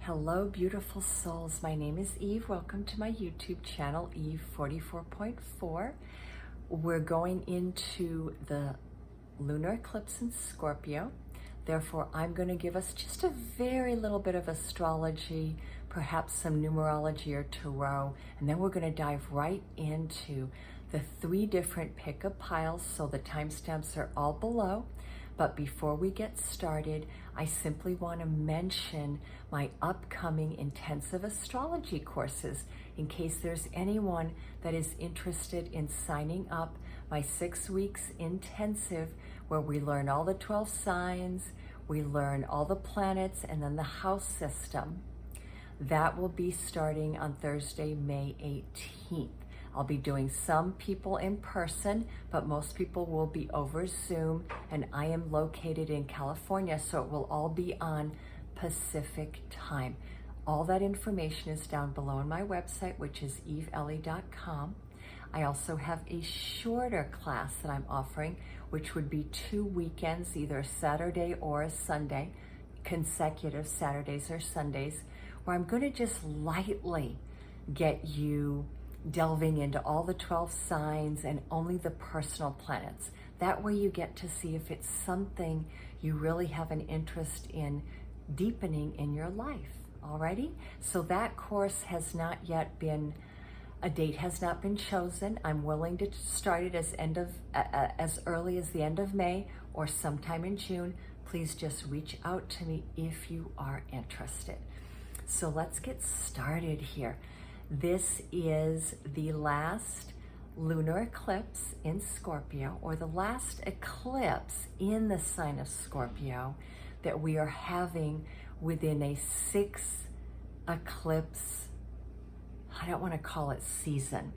Hello, beautiful souls. My name is Eve. Welcome to my YouTube channel, Eve 44.4. We're going into the lunar eclipse in Scorpio. Therefore, I'm going to give us just a very little bit of astrology, perhaps some numerology or tarot, and then we're going to dive right into the 3 different pick-up piles. So the timestamps are all below. But before we get started, I simply want to mention my upcoming intensive astrology courses in case there's anyone that is interested in signing up. My 6 weeks intensive where we learn all the 12 signs, we learn all the planets, and then the house system. That will be starting on Thursday, May 18th. I'll be doing some people in person, but most people will be over Zoom, and I am located in California, so it will all be on Pacific time. All that information is down below on my website, which is eveellie.com. I also have a shorter class that I'm offering, which would be 2 weekends, either a Saturday or a Sunday, consecutive Saturdays or Sundays, where I'm going to just lightly get you delving into all the 12 signs and only the personal planets. That way you get to see if it's something you really have an interest in deepening in your life. Alrighty? So that course has not yet been, a date has not been chosen. I'm willing to start it as early as the end of May or sometime in June. Please just reach out to me if you are interested. So let's get started here. This is the last lunar eclipse in Scorpio, or the last eclipse in the sign of Scorpio that we are having within a 6 eclipse, I don't want to call it season.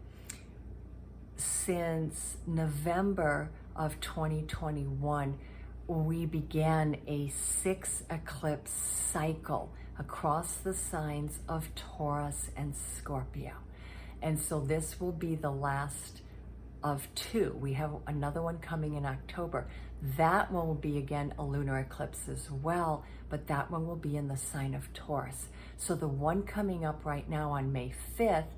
Since November of 2021, we began a 6 eclipse cycle across the signs of Taurus and Scorpio. And so this will be the last of 2. We have another one coming in October. That one will be again a lunar eclipse as well, but that one will be in the sign of Taurus. So the one coming up right now on May 5th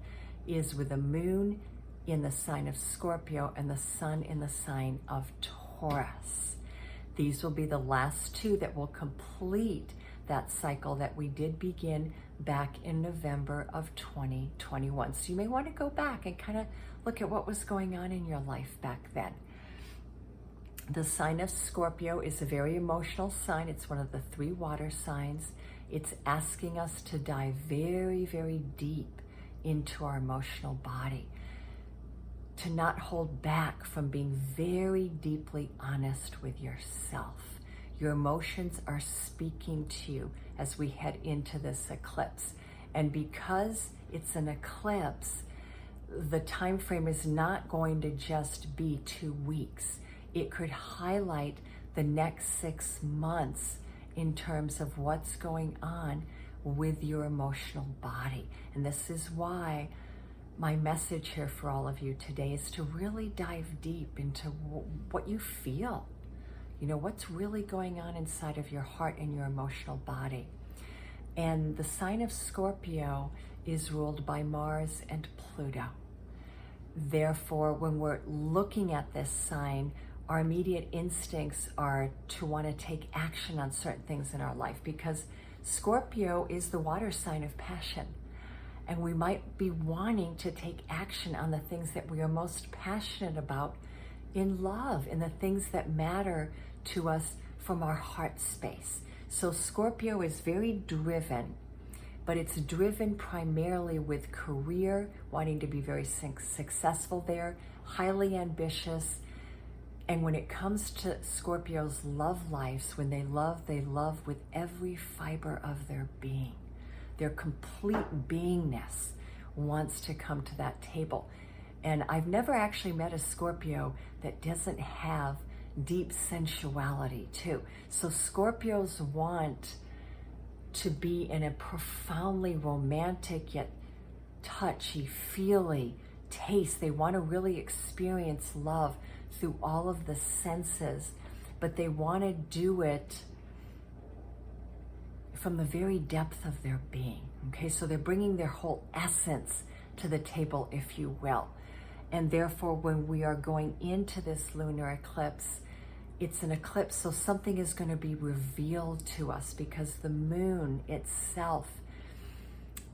is with the moon in the sign of Scorpio and the sun in the sign of Taurus. These will be the last 2 that will complete that cycle that we did begin back in November of 2021. So you may want to go back and kind of look at what was going on in your life back then. The sign of Scorpio is a very emotional sign. It's one of the 3 water signs. It's asking us to dive very, very deep into our emotional body, to not hold back from being very deeply honest with yourself. Your emotions are speaking to you as we head into this eclipse. And because it's an eclipse, the time frame is not going to just be 2 weeks. It could highlight the next 6 months in terms of what's going on with your emotional body. And this is why my message here for all of you today is to really dive deep into what you feel. You know, what's really going on inside of your heart and your emotional body. And the sign of Scorpio is ruled by Mars and Pluto. Therefore, when we're looking at this sign, our immediate instincts are to want to take action on certain things in our life, because Scorpio is the water sign of passion. And we might be wanting to take action on the things that we are most passionate about in love, in the things that matter to us from our heart space. So Scorpio is very driven, but it's driven primarily with career, wanting to be very successful there, highly ambitious. And when it comes to Scorpio's love lives, when they love with every fiber of their being. Their complete beingness wants to come to that table. And I've never actually met a Scorpio that doesn't have deep sensuality too. So Scorpios want to be in a profoundly romantic yet touchy, feely taste. They want to really experience love through all of the senses, but they want to do it from the very depth of their being. Okay, so they're bringing their whole essence to the table, if you will. And therefore, when we are going into this lunar eclipse, it's an eclipse, so something is going to be revealed to us, because the moon itself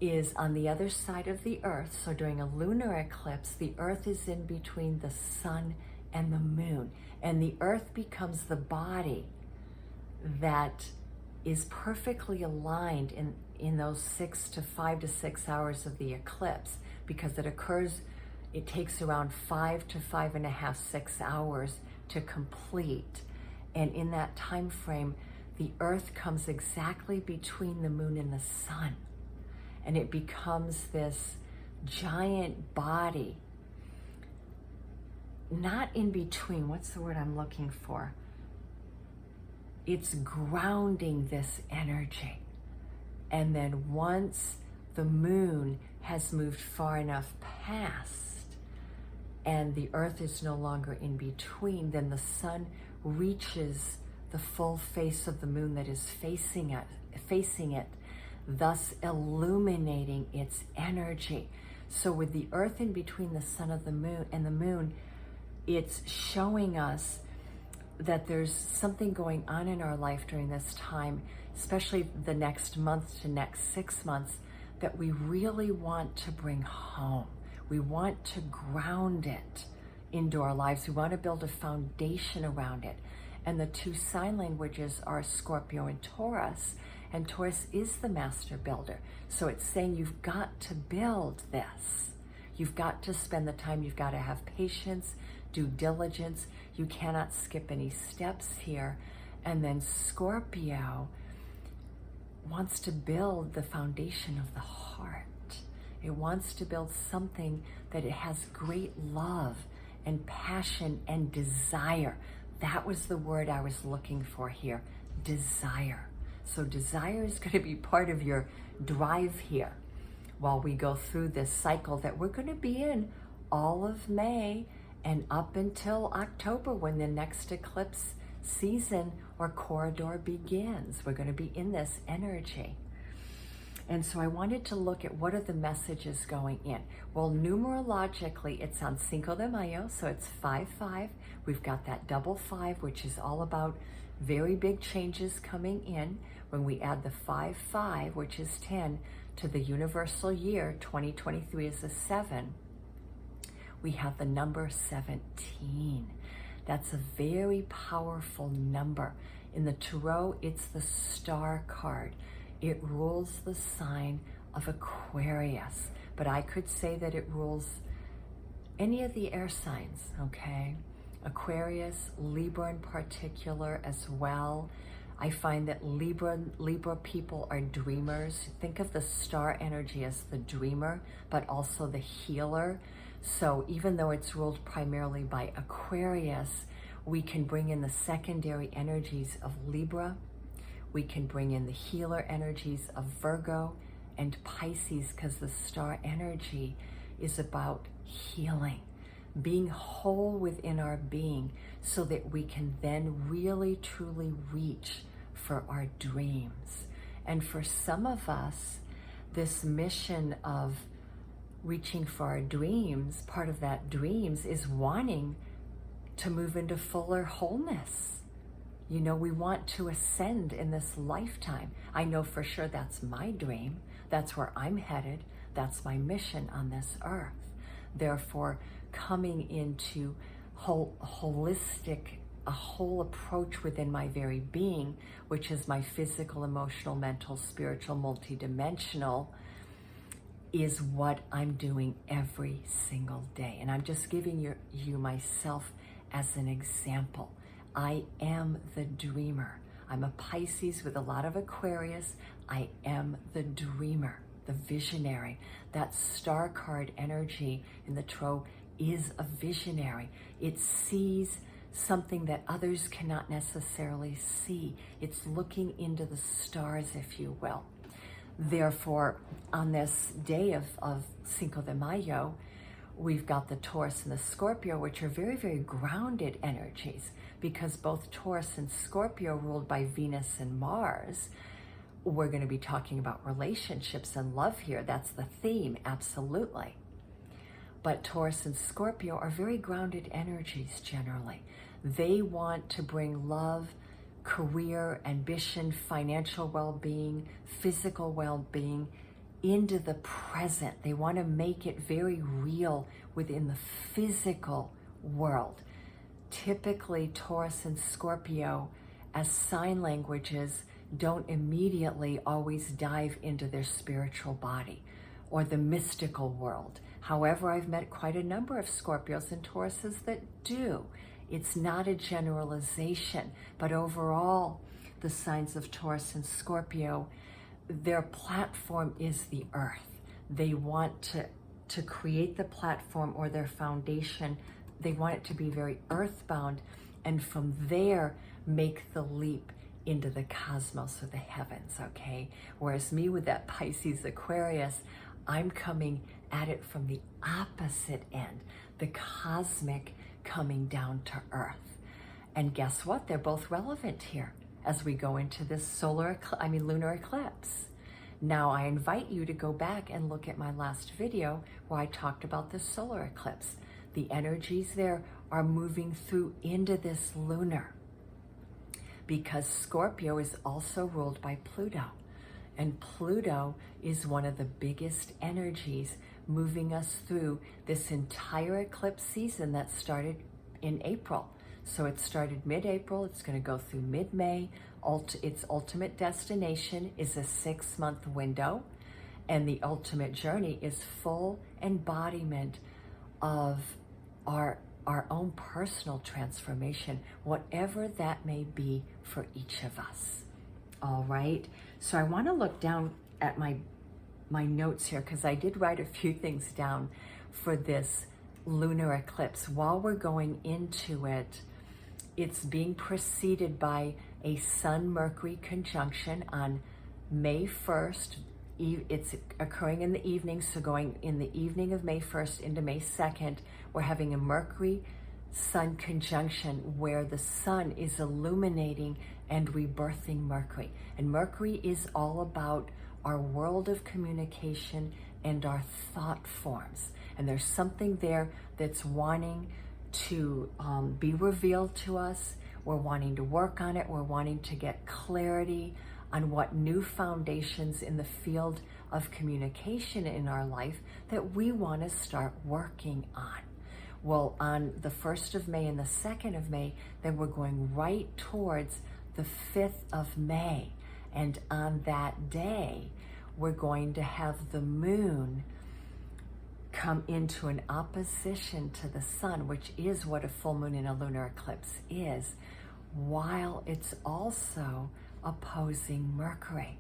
is on the other side of the earth. So during a lunar eclipse, the earth is in between the sun and the moon, and the earth becomes the body that is perfectly aligned in those 5 to 6 hours of the eclipse, because it takes around 5 to 5.5, 6 hours to complete. And in that time frame, the earth comes exactly between the moon and the sun, and it becomes this giant body, not in between, what's the word I'm looking for? It's grounding this energy. And then once the moon has moved far enough past and the earth is no longer in between, then the sun reaches the full face of the moon that is facing it, thus illuminating its energy. So with the earth in between the sun and the moon, it's showing us that there's something going on in our life during this time, especially the next month to next 6 months, that we really want to bring home. We want to ground it into our lives. We want to build a foundation around it. And the two sign languages are Scorpio and Taurus is the master builder. So it's saying you've got to build this. You've got to spend the time, you've got to have patience, due diligence. You cannot skip any steps here. And then Scorpio wants to build the foundation of the heart. It wants to build something that it has great love and passion and desire. That was the word I was looking for here, desire. So desire is going to be part of your drive here while we go through this cycle that we're going to be in all of May and up until October, when the next eclipse season or corridor begins. We're going to be in this energy. And so I wanted to look at what are the messages going in. Well, numerologically, it's on Cinco de Mayo, so it's 5-5. We've got that double 5, which is all about very big changes coming in. When we add the 5-5, which is 10, to the universal year, 2023 is a 7, we have the number 17. That's a very powerful number. In the Tarot, it's the Star card. It rules the sign of Aquarius, but I could say that it rules any of the air signs, okay? Aquarius, Libra in particular as well. I find that Libra people are dreamers. Think of the star energy as the dreamer, but also the healer. So even though it's ruled primarily by Aquarius, we can bring in the secondary energies of Libra. We can bring in the healer energies of Virgo and Pisces, because the star energy is about healing, being whole within our being, so that we can then really truly reach for our dreams. And for some of us, this mission of reaching for our dreams, part of that dreams is wanting to move into fuller wholeness. You know, we want to ascend in this lifetime. I know for sure that's my dream. That's where I'm headed. That's my mission on this earth. Therefore, coming into holistic, a whole approach within my very being, which is my physical, emotional, mental, spiritual, multidimensional, is what I'm doing every single day. And I'm just giving you myself as an example. I am the dreamer. I'm a Pisces with a lot of Aquarius. I am the dreamer, the visionary. That star card energy in the Tarot is a visionary. It sees something that others cannot necessarily see. It's looking into the stars, if you will. Therefore, on this day of Cinco de Mayo, we've got the Taurus and the Scorpio, which are very, very grounded energies, because both Taurus and Scorpio, ruled by Venus and Mars, we're going to be talking about relationships and love here. That's the theme, absolutely. But Taurus and Scorpio are very grounded energies generally. They want to bring love, career, ambition, financial well-being, physical well-being into the present. They want to make it very real within the physical world. Typically, Taurus and Scorpio, as sign languages, don't immediately always dive into their spiritual body or the mystical world. However, I've met quite a number of Scorpios and Tauruses that do. It's not a generalization, but overall, the signs of Taurus and Scorpio, their platform is the earth. They want to create the platform or their foundation. They want it to be very earthbound, and from there, make the leap into the cosmos or the heavens, okay? Whereas me with that Pisces Aquarius, I'm coming at it from the opposite end, the cosmic coming down to earth. And guess what? They're both relevant here as we go into this lunar eclipse. Now, I invite you to go back and look at my last video where I talked about the solar eclipse. The energies there are moving through into this lunar, because Scorpio is also ruled by Pluto. And Pluto is one of the biggest energies moving us through this entire eclipse season that started in April. So it started mid-April, it's going to go through mid-May. Its ultimate destination is a 6-month window, and the ultimate journey is full embodiment of our own personal transformation, whatever that may be for each of us. All right, so I want to look down at my notes here, because I did write a few things down for this lunar eclipse. While we're going into it, it's being preceded by a Sun-Mercury conjunction on May 1st. It's occurring in the evening, so going in the evening of May 1st into May 2nd, we're having a Mercury-Sun conjunction where the Sun is illuminating and rebirthing Mercury. And Mercury is all about our world of communication and our thought forms. And there's something there that's wanting to be revealed to us. We're wanting to work on it. We're wanting to get clarity on what new foundations in the field of communication in our life that we want to start working on. Well, on the 1st of May and the 2nd of May, then we're going right towards the 5th of May. And on that day, we're going to have the moon come into an opposition to the sun, which is what a full moon in a lunar eclipse is, while it's also opposing Mercury.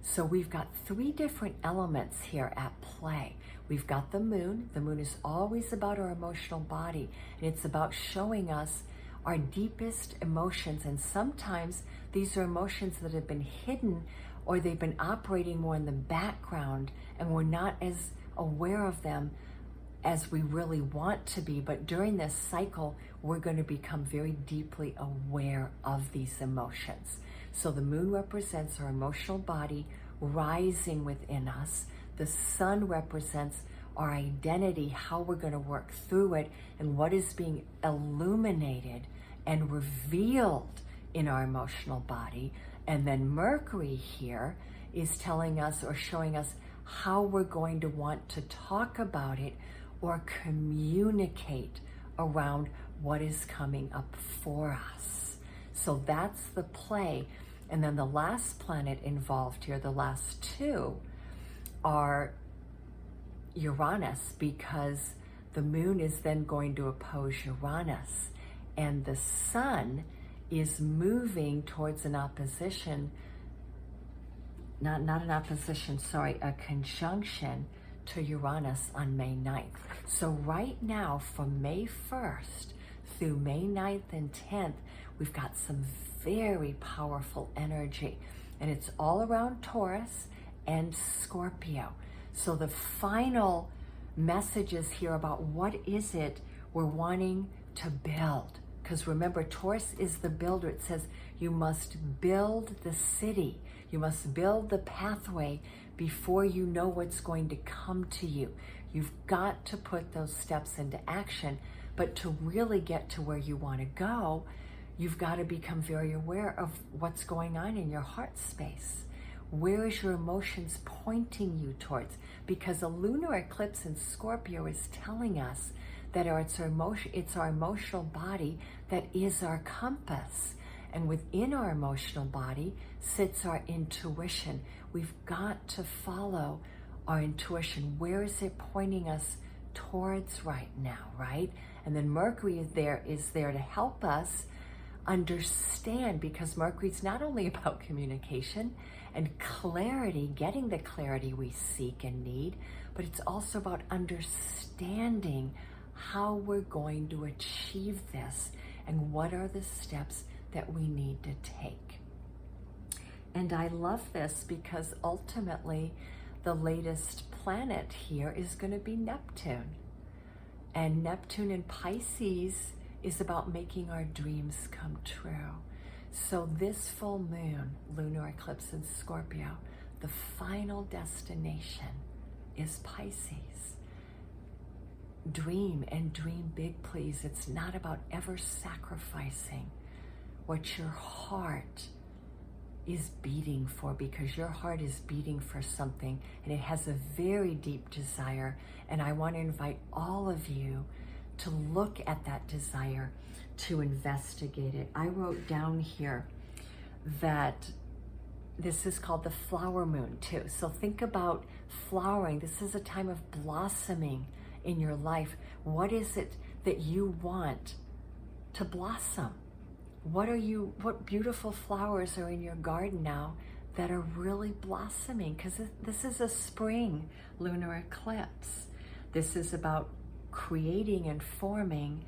So we've got 3 different elements here at play. We've got the moon. The moon is always about our emotional body, and it's about showing us our deepest emotions. And sometimes these are emotions that have been hidden, or they've been operating more in the background, and we're not as aware of them as we really want to be. But during this cycle, we're going to become very deeply aware of these emotions. So the moon represents our emotional body rising within us. The sun represents our identity, how we're going to work through it, and what is being illuminated and revealed in our emotional body. And then Mercury here is telling us or showing us how we're going to want to talk about it or communicate around what is coming up for us. So that's the play. And then the last planet involved here, the last 2, are Uranus, because the moon is then going to oppose Uranus, and the sun is moving towards an opposition, not an opposition, sorry, a conjunction to Uranus on May 9th. So right now, from May 1st through May 9th and 10th, we've got some very powerful energy, and it's all around Taurus and Scorpio. So the final messages here about what is it we're wanting to build, because remember, Taurus is the builder. It says you must build the city. You must build the pathway before you know what's going to come to you. You've got to put those steps into action, but to really get to where you want to go, you've got to become very aware of what's going on in your heart space. Where is your emotions pointing you towards? Because a lunar eclipse in Scorpio is telling us that it's our emotional body that is our compass. And within our emotional body sits our intuition. We've got to follow our intuition. Where is it pointing us towards right now, right? And then Mercury is there to help us understand, because Mercury's not only about communication and clarity, getting the clarity we seek and need, but it's also about understanding how we're going to achieve this and what are the steps that we need to take. And I love this because ultimately the latest planet here is going to be Neptune. And Neptune in Pisces is about making our dreams come true. So this full moon, lunar eclipse in Scorpio, the final destination is Pisces. Dream and dream big, please. It's not about ever sacrificing what your heart is beating for, because your heart is beating for something and it has a very deep desire. And I want to invite all of you to look at that desire, to investigate it. I wrote down here that this is called the flower moon too. So think about flowering. This is a time of blossoming in your life. What is it that you want to blossom? What beautiful flowers are in your garden now that are really blossoming? Because this is a spring lunar eclipse. This is about creating and forming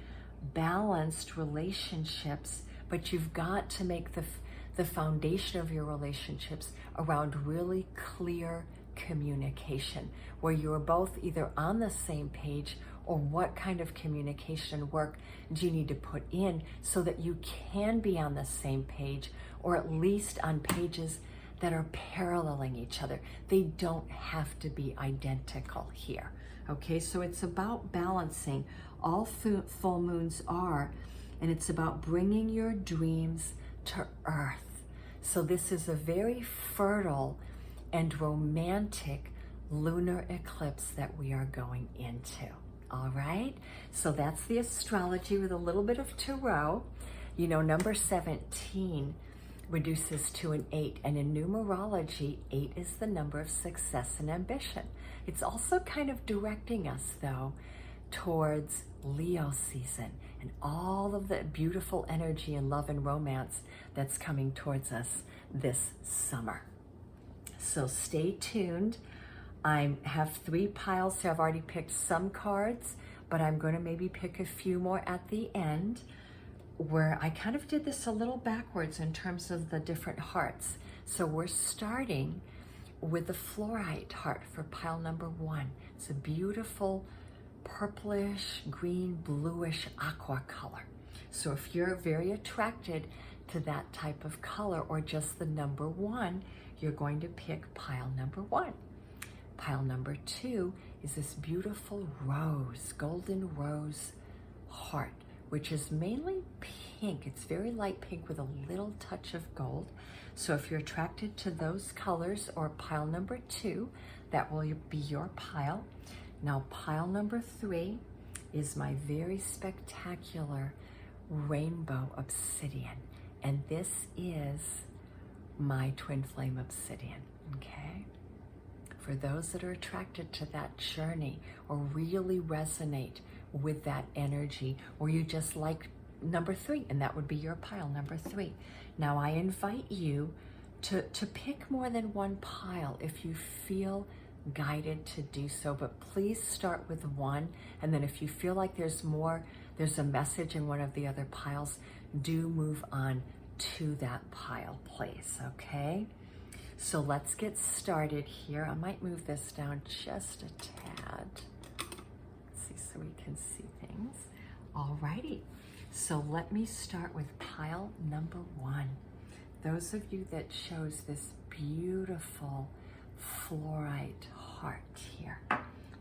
balanced relationships, but you've got to make the foundation of your relationships around really clear communication, where you're both either on the same page, or what kind of communication work do you need to put in so that you can be on the same page, or at least on pages that are paralleling each other. They don't have to be identical here. Okay, so it's about balancing. All full moons are, and it's about bringing your dreams to earth. So this is a very fertile and romantic lunar eclipse that we are going into. All right, so that's the astrology with a little bit of tarot. You know, number 17 reduces to an 8, and in numerology, 8 is the number of success and ambition. It's also kind of directing us, though, towards Leo season and all of the beautiful energy and love and romance that's coming towards us this summer. So stay tuned. I have 3 piles, so I've already picked some cards, but I'm going to maybe pick a few more at the end, where I kind of did this a little backwards in terms of the different hearts. So we're starting with the Flourite heart for pile number 1. It's a beautiful purplish, green, bluish aqua color. So if you're very attracted to that type of color, or just the number 1, you're going to pick pile number 1. Pile number 2 is this beautiful rose, golden rose heart, which is mainly pink. It's very light pink with a little touch of gold. So if you're attracted to those colors, or pile number 2, that will be your pile. Now pile number 3 is my very spectacular rainbow obsidian. And this is my twin flame obsidian, okay? For those that are attracted to that journey, or really resonate with that energy, or you just like number 3, and that would be your pile number 3. Now I invite you to pick more than one pile if you feel guided to do so, but please start with 1, and then if you feel like there's a message in one of the other piles, do move on to that pile, please, okay? So let's get started here. I might move this down just a tad. Let's see, so we can see things. Alrighty, so let me start with pile number 1. those of you that chose this beautiful Flourite heart here,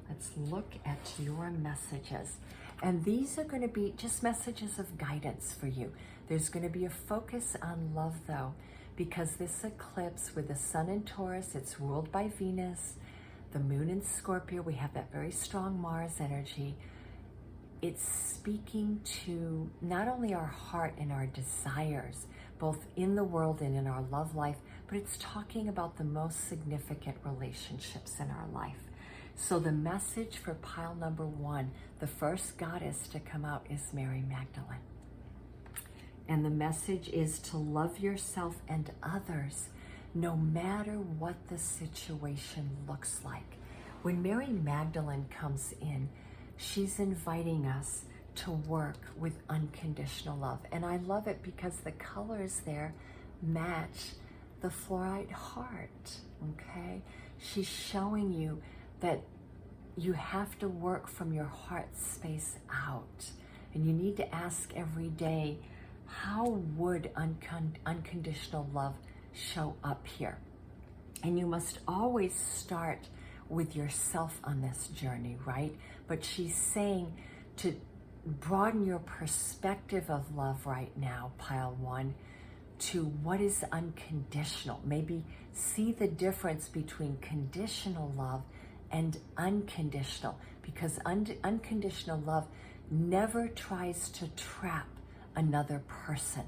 let's look at your messages. And these are going to be just messages of guidance for you. There's going to be a focus on love, though, because this eclipse with the sun in Taurus, it's ruled by Venus, the moon in Scorpio, we have that very strong Mars energy. It's speaking to not only our heart and our desires, both in the world and in our love life, but it's talking about the most significant relationships in our life. So the message for pile number 1, the first goddess to come out is Mary Magdalene. And the message is to love yourself and others no matter what the situation looks like. When Mary Magdalene comes in, she's inviting us to work with unconditional love. And I love it because the colors there match the Flourite heart, okay? She's showing you that you have to work from your heart space out. And you need to ask every day, how would unconditional love show up here? And you must always start with yourself on this journey, right? But she's saying to broaden your perspective of love right now, pile 1, to what is unconditional. Maybe see the difference between conditional love and unconditional, because unconditional love never tries to trap another person.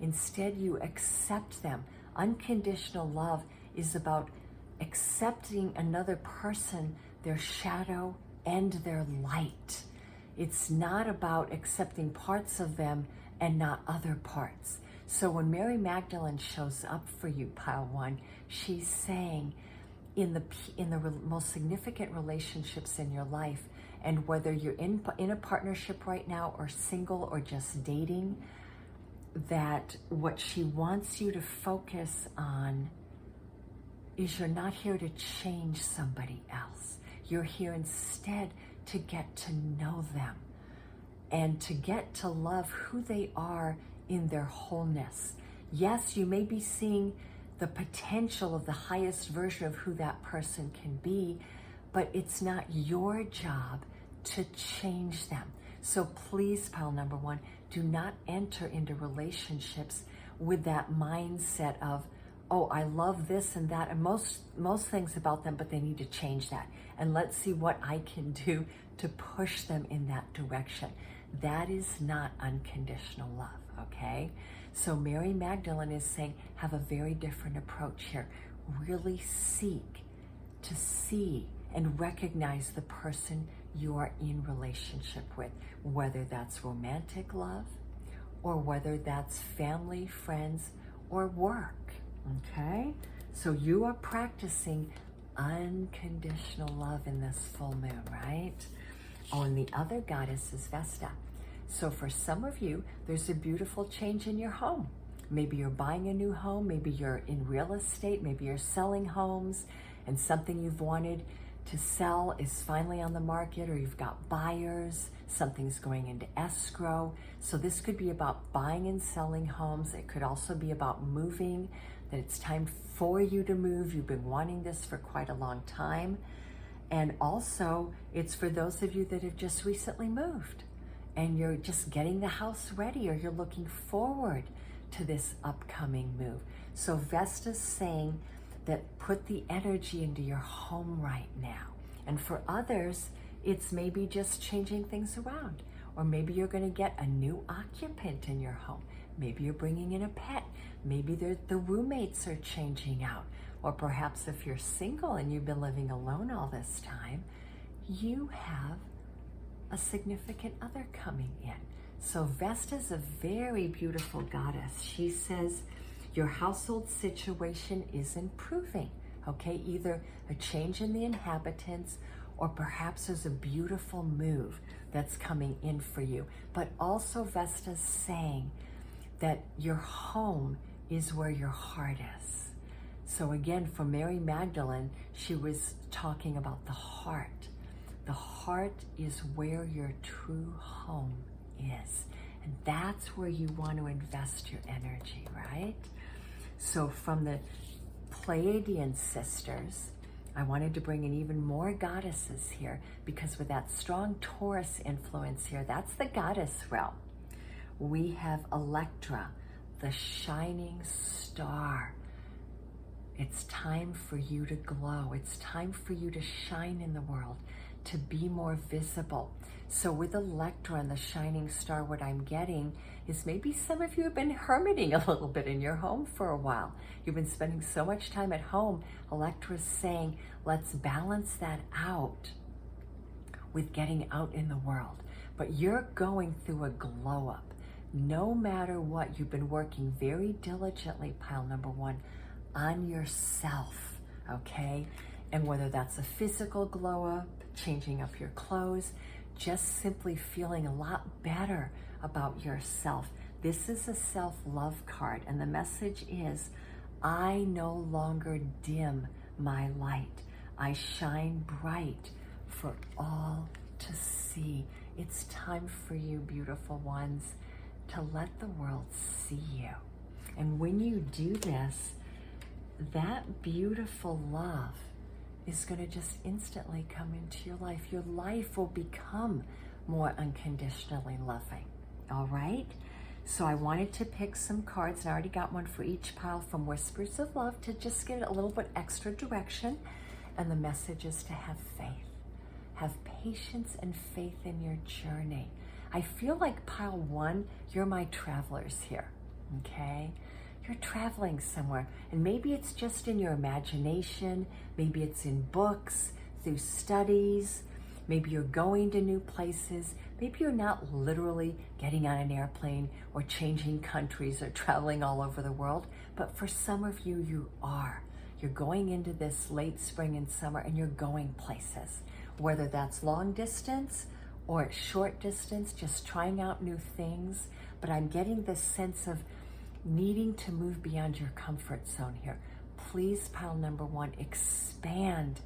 Instead, you accept them. Unconditional love is about accepting another person, their shadow and their light. It's not about accepting parts of them and not other parts. So when Mary Magdalene shows up for you, pile 1, she's saying in the most significant relationships in your life, and whether you're in a partnership right now or single or just dating, that what she wants you to focus on is you're not here to change somebody else. You're here instead to get to know them and to get to love who they are in their wholeness. Yes, you may be seeing the potential of the highest version of who that person can be, but it's not your job to change them. So please, pile number 1, do not enter into relationships with that mindset of, oh, I love this and that, and most things about them, but they need to change that. And let's see what I can do to push them in that direction. That is not unconditional love, okay? So Mary Magdalene is saying, have a very different approach here. Really seek to see and recognize the person you are in relationship with, whether that's romantic love or whether that's family, friends, or work, okay? So you are practicing unconditional love in this full moon, right? Oh, and the other goddess is Vesta. So for some of you, there's a beautiful change in your home. Maybe you're buying a new home, maybe you're in real estate, maybe you're selling homes, and something you've wanted to sell is finally on the market, or you've got buyers, something's going into escrow. So this could be about buying and selling homes. It could also be about moving, that it's time for you to move. You've been wanting this for quite a long time. And also, it's for those of you that have just recently moved and you're just getting the house ready, or you're looking forward to this upcoming move. So Vesta's saying that put the energy into your home right now. And for others, it's maybe just changing things around. Or maybe you're going to get a new occupant in your home. Maybe you're bringing in a pet. Maybe the roommates are changing out. Or perhaps if you're single and you've been living alone all this time, you have a significant other coming in. So Vesta's a very beautiful goddess. She says your household situation is improving, okay? Either a change in the inhabitants, or perhaps there's a beautiful move that's coming in for you. But also Vesta's saying that your home is where your heart is. So again, for Mary Magdalene, she was talking about the heart. The heart is where your true home is. And that's where you want to invest your energy, right? So from the Pleiadian sisters, I wanted to bring in even more goddesses here, because with that strong Taurus influence here, that's the goddess realm. We have Electra, the shining star. It's time for you to glow. It's time for you to shine in the world, to be more visible. So with Electra and the shining star, what I'm getting is maybe some of you have been hermiting a little bit in your home for a while. You've been spending so much time at home. Electra's saying, let's balance that out with getting out in the world. But you're going through a glow up. No matter what, you've been working very diligently, pile number one, on yourself, okay? And whether that's a physical glow up, changing up your clothes, just simply feeling a lot better about yourself. This is a self-love card, and the message is, I no longer dim my light. I shine bright for all to see. It's time for you, beautiful ones, to let the world see you. And when you do this, that beautiful love is going to just instantly come into your life. Your life will become more unconditionally loving. All right? So I wanted to pick some cards, and I already got one for each pile from Whispers of Love to just get a little bit extra direction. And the message is to have faith. Have patience and faith in your journey. I feel like pile one, you're my travelers here, okay? You're traveling somewhere, and maybe it's just in your imagination, maybe it's in books, through studies, maybe you're going to new places, maybe you're not literally getting on an airplane or changing countries or traveling all over the world, but for some of you, you are. You're going into this late spring and summer, and you're going places, whether that's long distance or short distance, just trying out new things. But I'm getting this sense of needing to move beyond your comfort zone here. Please, pile number one, expand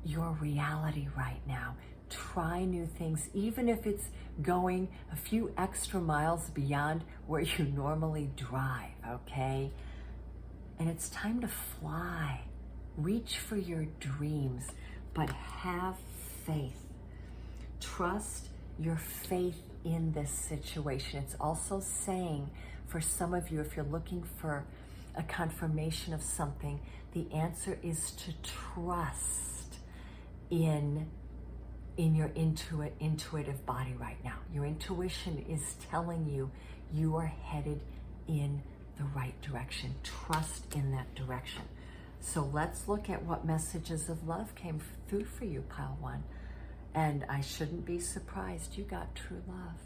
your reality right now. Try new things, even if it's going a few extra miles beyond where you normally drive, okay? And it's time to fly. Reach for your dreams, but have faith. Trust your faith in this situation. It's also saying, for some of you, if you're looking for a confirmation of something, the answer is to trust in your intuitive body right now. Your intuition is telling you you are headed in the right direction. Trust in that direction. So let's look at what messages of love came through for you, pile one. And I shouldn't be surprised, you got true love,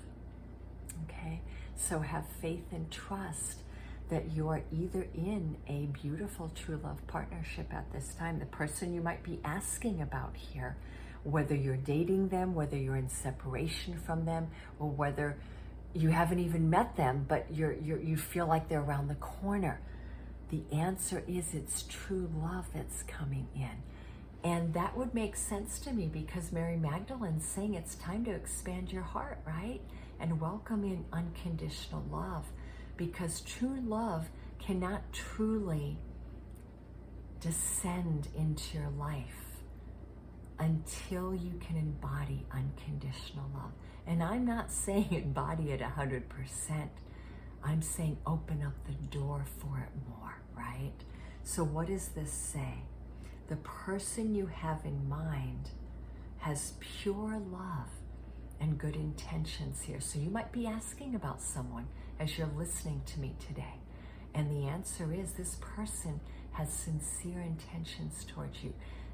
okay? So have faith and trust that you are either in a beautiful true love partnership at this time. The person you might be asking about here, whether you're dating them, whether you're in separation from them, or whether you haven't even met them, but you feel like they're around the corner. The answer is it's true love that's coming in. And that would make sense to me, because Mary Magdalene's saying it's time to expand your heart, right? And welcome in unconditional love, because true love cannot truly descend into your life until you can embody unconditional love. And I'm not saying embody it 100%. I'm saying open up the door for it more, right? So what does this say? The person you have in mind has pure love and good intentions here. So you might be asking about someone as you're listening to me today. And the answer is this person has sincere intentions towards you.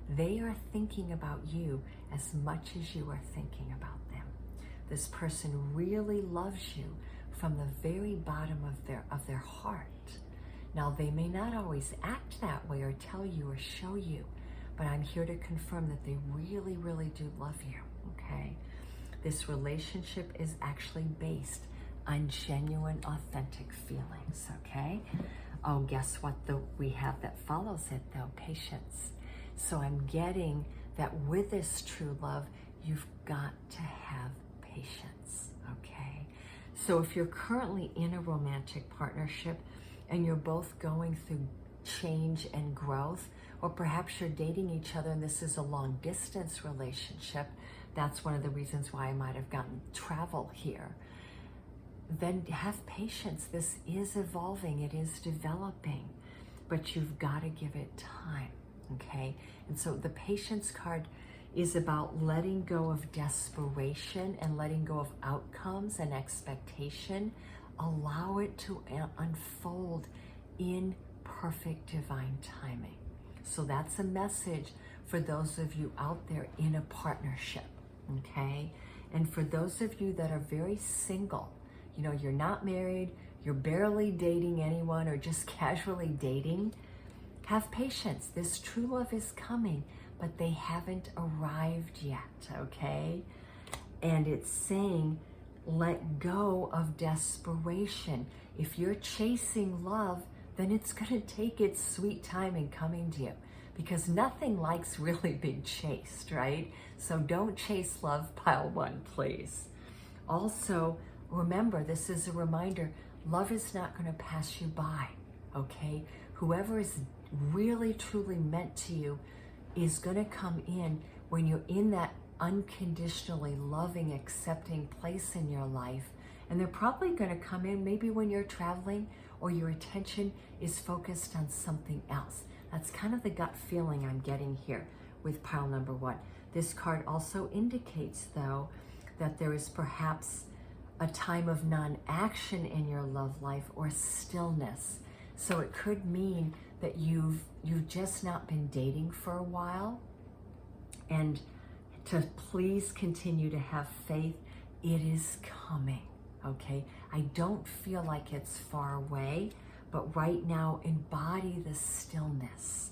They are thinking about you as much as you are thinking about them. This person really loves you from the very bottom of their heart. Now, they may not always act that way or tell you or show you, but I'm here to confirm that they really, really do love you, okay? This relationship is actually based on genuine, authentic feelings, okay? Oh, guess what we have that follows it, though? Patience. So I'm getting that with this true love, you've got to have patience, okay? So if you're currently in a romantic partnership, and you're both going through change and growth, or perhaps you're dating each other and this is a long distance relationship. That's one of the reasons why I might have gotten travel here. Then have patience. This is evolving, it is developing, but you've got to give it time, okay? And so the patience card is about letting go of desperation and letting go of outcomes and expectation. Allow it to unfold in perfect divine timing. So that's a message for those of you out there in a partnership, okay? And for those of you that are very single, you know, you're not married, you're barely dating anyone or just casually dating, have patience. This true love is coming, but they haven't arrived yet, okay? And it's saying, let go of desperation. If you're chasing love, then it's going to take its sweet time in coming to you, because nothing likes really being chased, right? So don't chase love, pile one, please. Also, remember, this is a reminder, love is not going to pass you by, okay? Whoever is really, truly meant to you is going to come in when you're in that unconditionally loving, accepting place in your life. And they're probably going to come in maybe when you're traveling or your attention is focused on something else. That's kind of the gut feeling I'm getting here with pile number one. This card also indicates, though, that there is perhaps a time of non-action in your love life or stillness. So it could mean that you've just not been dating for a while, and to please continue to have faith, it is coming, okay? I don't feel like it's far away, but right now embody the stillness.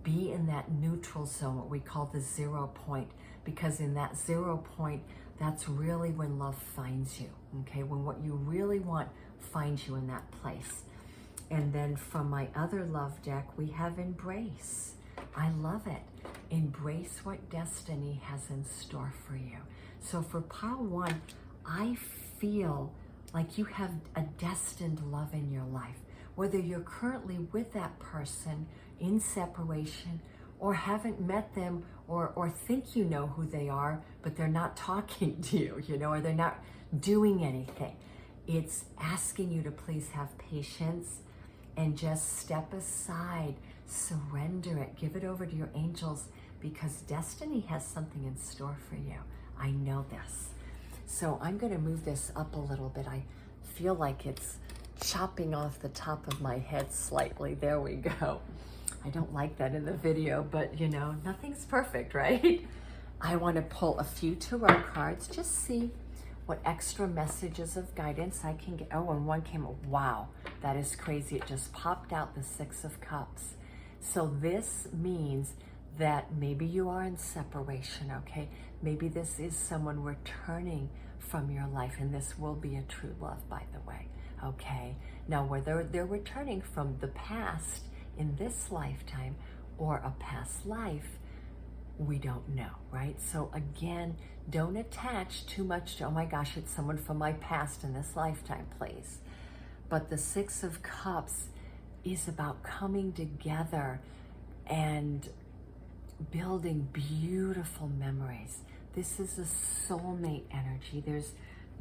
Be in that neutral zone, what we call the 0 point, because in that 0 point, that's really when love finds you, okay? When what you really want finds you in that place. And then from my other love deck, we have embrace. I love it. Embrace what destiny has in store for you. So for pile one, I feel like you have a destined love in your life. Whether you're currently with that person in separation or haven't met them or think you know who they are, but they're not talking to you, you know, or they're not doing anything. It's asking you to please have patience and just step aside, surrender it, give it over to your angels, because destiny has something in store for you. I know this. So I'm going to move this up a little bit. I feel like it's chopping off the top of my head slightly. There we go. I don't like that in the video, but you know, nothing's perfect, right? I want to pull a few tarot cards, just see what extra messages of guidance I can get. Oh, and one came, wow, that is crazy. It just popped out, the 6 of Cups. So this means that maybe you are in separation, okay? Maybe this is someone returning from your life, and this will be a true love, by the way, okay? Now, whether they're returning from the past in this lifetime or a past life, we don't know, right? So again, don't attach too much to, oh my gosh, it's someone from my past in this lifetime, please. But the 6 of Cups is about coming together and building beautiful memories. This is a soulmate energy. There's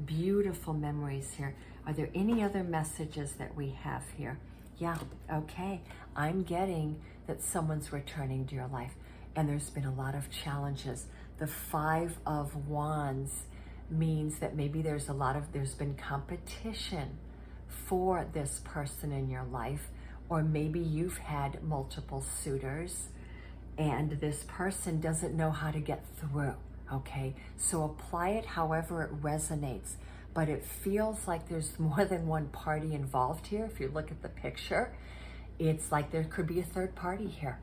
beautiful memories here. Are there any other messages that we have here? Yeah, okay. I'm getting that someone's returning to your life, and there's been a lot of challenges. The 5 of Wands means that maybe there's been competition for this person in your life, or maybe you've had multiple suitors and this person doesn't know how to get through, okay? So apply it however it resonates, but it feels like there's more than one party involved here. If you look at the picture, it's like there could be a third party here,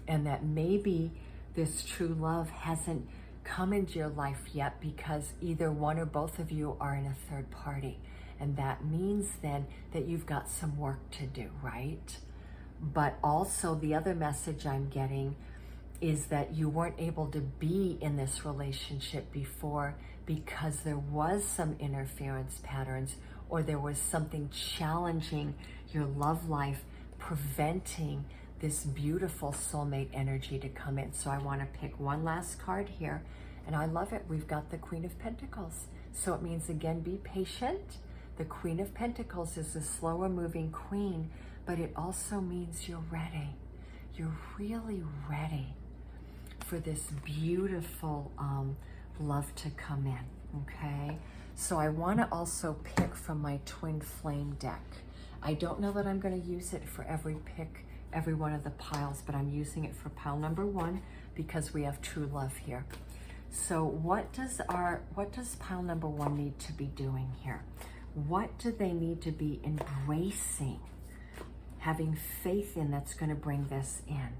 and that maybe this true love hasn't come into your life yet because either one or both of you are in a third party. And that means then that you've got some work to do, right? But also the other message I'm getting is that you weren't able to be in this relationship before because there was some interference patterns, or there was something challenging your love life, preventing this beautiful soulmate energy to come in. So I want to pick one last card here, and I love it. We've got the Queen of Pentacles. So it means, again, be patient. The Queen of Pentacles is a slower moving queen, but it also means you're ready. You're really ready for this beautiful love to come in, okay? So I want to also pick from my Twin Flame deck. I don't know that I'm going to use it for every one of the piles, but I'm using it for pile number 1 because we have true love here. So what does pile number 1 need to be doing here? What do they need to be embracing, having faith in, that's going to bring this in?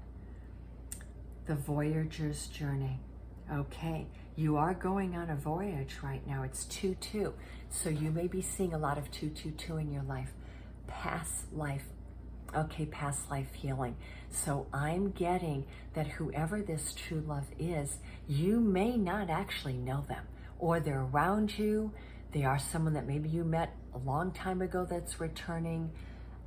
The Voyager's journey. Okay, you are going on a voyage right now. It's 2-2. So you may be seeing a lot of 2-2-2 in your life. Past life. Okay, past life healing. So I'm getting that whoever this true love is, you may not actually know them, or they're around you. They are someone that maybe you met a long time ago that's returning.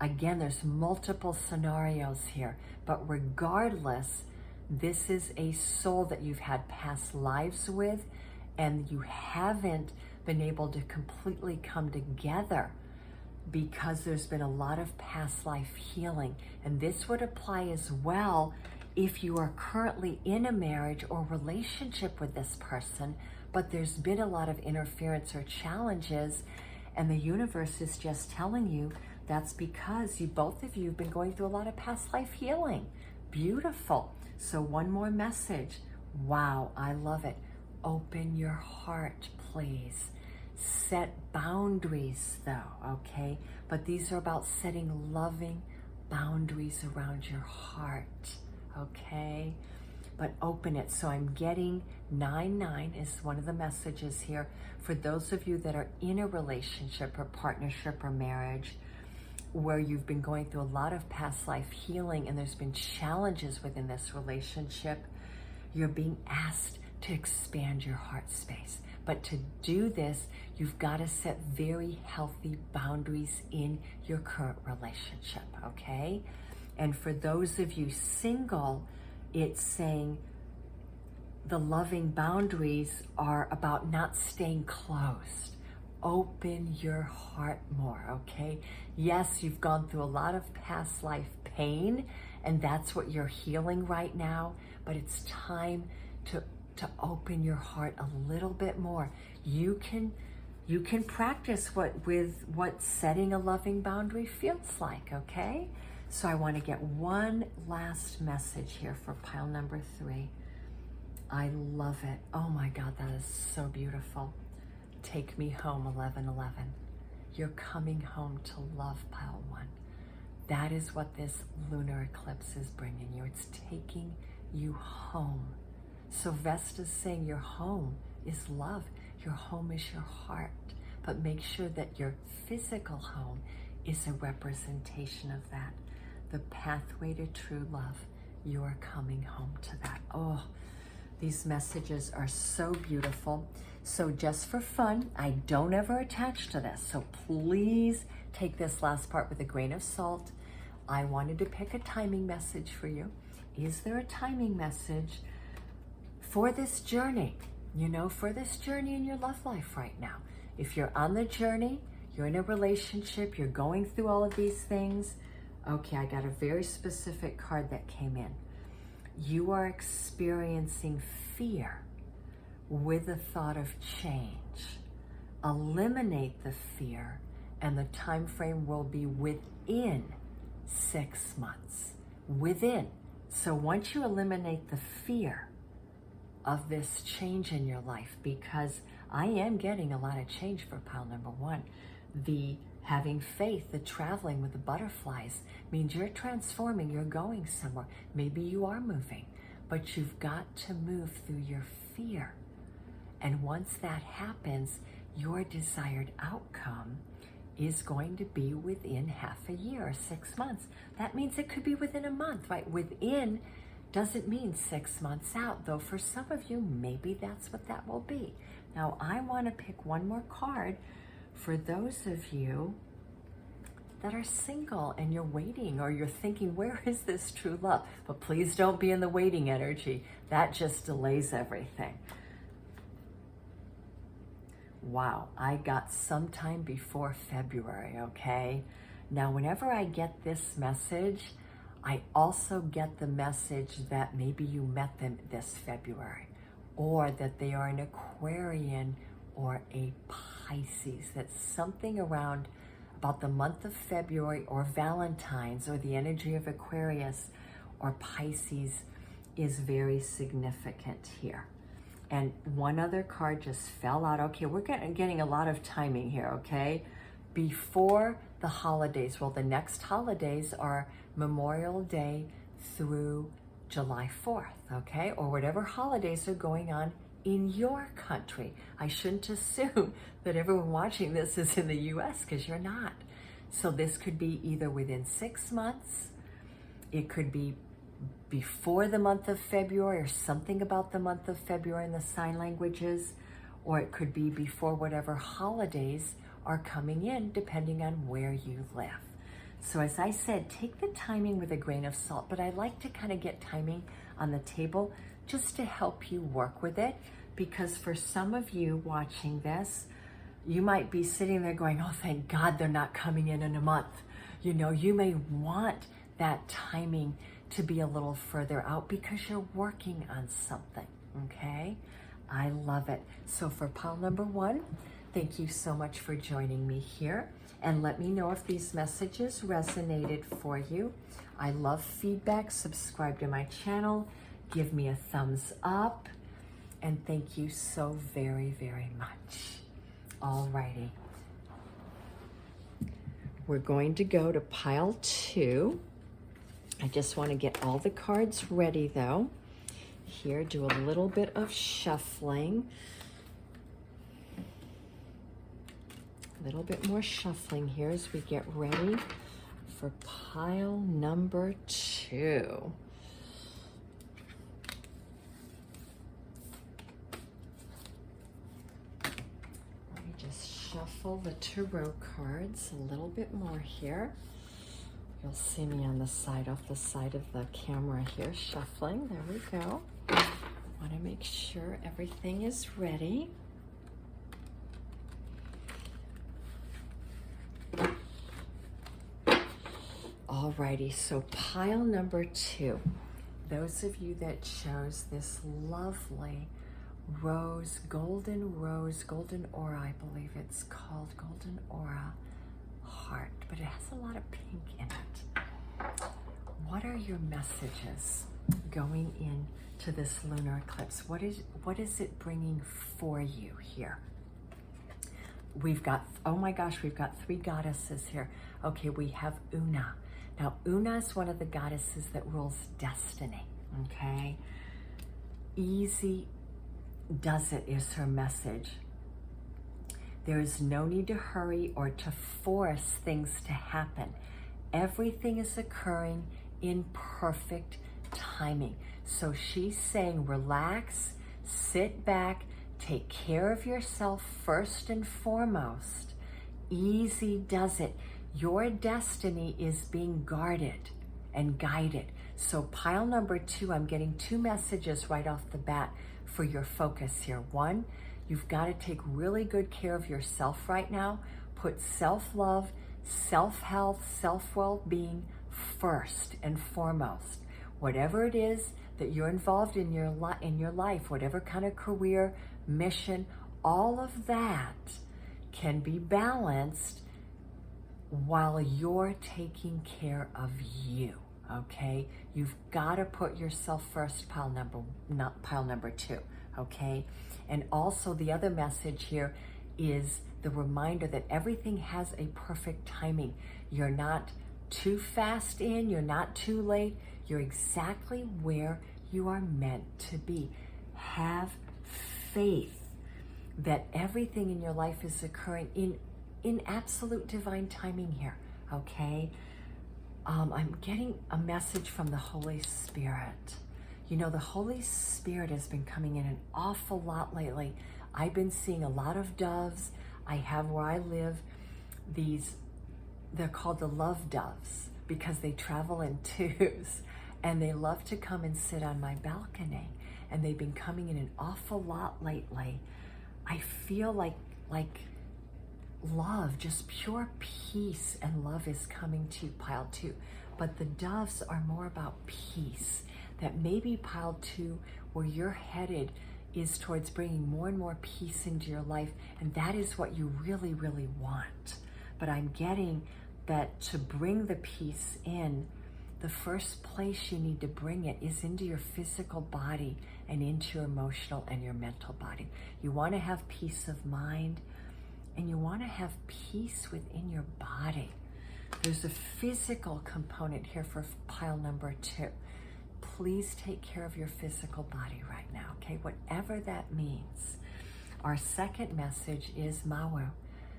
Again, there's multiple scenarios here, but regardless, this is a soul that you've had past lives with, and you haven't been able to completely come together because there's been a lot of past life healing. And this would apply as well if you are currently in a marriage or relationship with this person, but there's been a lot of interference or challenges, and the universe is just telling you that's because both of you have been going through a lot of past life healing. Beautiful. So one more message. Wow, I love it. Open your heart, please. Set boundaries though, okay? But these are about setting loving boundaries around your heart, okay? But open it. So I'm getting 9-9 is one of the messages here. For those of you that are in a relationship or partnership or marriage where you've been going through a lot of past life healing and there's been challenges within this relationship, you're being asked to expand your heart space. But to do this, you've got to set very healthy boundaries in your current relationship, okay? And for those of you single, it's saying the loving boundaries are about not staying closed. Open your heart more, okay? Yes, you've gone through a lot of past life pain, and that's what you're healing right now, but it's time to open your heart a little bit more. You can practice what setting a loving boundary feels like, okay? So I want to get one last message here for pile number 3. I love it. Oh my God, that is so beautiful. Take me home, 1111. You're coming home to love, pile 1. That is what this lunar eclipse is bringing you. It's taking you home. So Vesta's saying your home is love. Your home is your heart. But make sure that your physical home is a representation of that. The pathway to true love. You are coming home to that. Oh, these messages are so beautiful. So just for fun, I don't ever attach to this. So please take this last part with a grain of salt. I wanted to pick a timing message for you. Is there a timing message for this journey? You know, for this journey in your love life right now. If you're on the journey, you're in a relationship, you're going through all of these things. Okay, I got a very specific card that came in. You are experiencing fear with the thought of change. Eliminate the fear, and the time frame will be within 6 months. Within. So once you eliminate the fear of this change in your life, because I am getting a lot of change for pile number 1. The having faith, the traveling with the butterflies means you're transforming, you're going somewhere. Maybe you are moving, but you've got to move through your fear. And once that happens, your desired outcome is going to be within half a year or 6 months. That means it could be within a month, right? Within doesn't mean 6 months out, though for some of you, maybe that's what that will be. Now, I want to pick one more card For those of you that are single and you're waiting, or you're thinking, where is this true love? But please don't be in the waiting energy. That just delays everything. Wow, I got sometime before February, okay? Now, whenever I get this message, I also get the message that maybe you met them this February, or that they are an Aquarian or a Pisces. That's something around about the month of February, or Valentine's, or the energy of Aquarius or Pisces is very significant here. And one other card just fell out. Okay, we're getting a lot of timing here, okay? Before the holidays, well, the next holidays are Memorial Day through July 4th, okay? Or whatever holidays are going on in your country. I shouldn't assume that everyone watching this is in the US, because you're not. So this could be either within 6 months, it could be before the month of February, or something about the month of February in the sign languages, or it could be before whatever holidays are coming in, depending on where you live. So as I said, take the timing with a grain of salt, but I like to kind of get timing on the table just to help you work with it, because for some of you watching this, you might be sitting there going, oh, thank God they're not coming in a month. You know, you may want that timing to be a little further out because you're working on something, okay? I love it. So for pile number 1, thank you so much for joining me here. And let me know if these messages resonated for you. I love feedback. Subscribe to my channel. Give me a thumbs up. And thank you so very, very much. Alrighty. We're going to go to pile 2. I just want to get all the cards ready though. Here, do a little bit of shuffling. A little bit more shuffling here as we get ready for pile number 2. Let me just shuffle the tarot cards a little bit more here. You'll see me on the side, off the side of the camera here, shuffling. There we go. Want to make sure everything is ready. Alrighty, so pile number 2. Those of you that chose this lovely golden aura, I believe it's called golden aura heart, but it has a lot of pink in it. What are your messages going into this lunar eclipse? What is it bringing for you here? We've got, oh my gosh, we've got 3 goddesses here. Okay, we have Una. Now, Una is one of the goddesses that rules destiny, okay? Easy does it is her message. There is no need to hurry or to force things to happen. Everything is occurring in perfect timing. So she's saying, relax, sit back, take care of yourself first and foremost. Easy does it. Your destiny is being guarded and guided. So pile number 2, I'm getting 2 messages right off the bat for your focus here. 1, you've got to take really good care of yourself right now. Put self-love, self-health, self-well-being first and foremost. Whatever it is that you're involved in your life, whatever kind of career, mission, all of that can be balanced while you're taking care of you, okay? You've got to put yourself first, pile number 2, okay? And also the other message here is the reminder that everything has a perfect timing. You're not too fast in, you're not too late, you're exactly where you are meant to be. Have faith that everything in your life is occurring in absolute divine timing here, okay? I'm getting a message from the Holy Spirit. You know, the Holy Spirit has been coming in an awful lot lately. I've been seeing a lot of doves. I have where I live they're called the love doves because they travel in twos, and they love to come and sit on my balcony, and they've been coming in an awful lot lately. I feel like love, just pure peace and love is coming to you, pile 2. But the doves are more about peace. That maybe pile 2, where you're headed, is towards bringing more and more peace into your life, and that is what you really, really want. But I'm getting that to bring the peace in, the first place you need to bring it is into your physical body and into your emotional and your mental body. You want to have peace of mind, and you want to have peace within your body. There's a physical component here for pile number 2. Please take care of your physical body right now, okay? Whatever that means. Our second message is Mawu.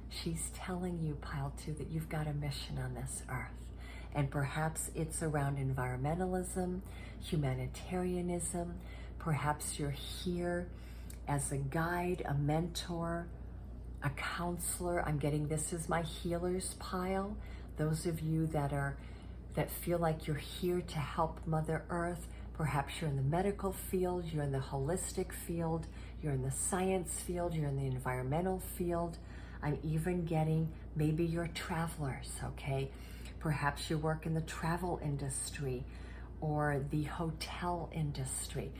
She's telling you, pile 2, that you've got a mission on this earth. And perhaps it's around environmentalism, humanitarianism. Perhaps you're here as a guide, a mentor, a counselor. I'm getting this is my healers pile. Those of you that feel like you're here to help Mother Earth. Perhaps you're in the medical field, you're in the holistic field, you're in the science field, you're in the environmental field. I'm even getting maybe you're travelers, okay? Perhaps you work in the travel industry or the hotel industry.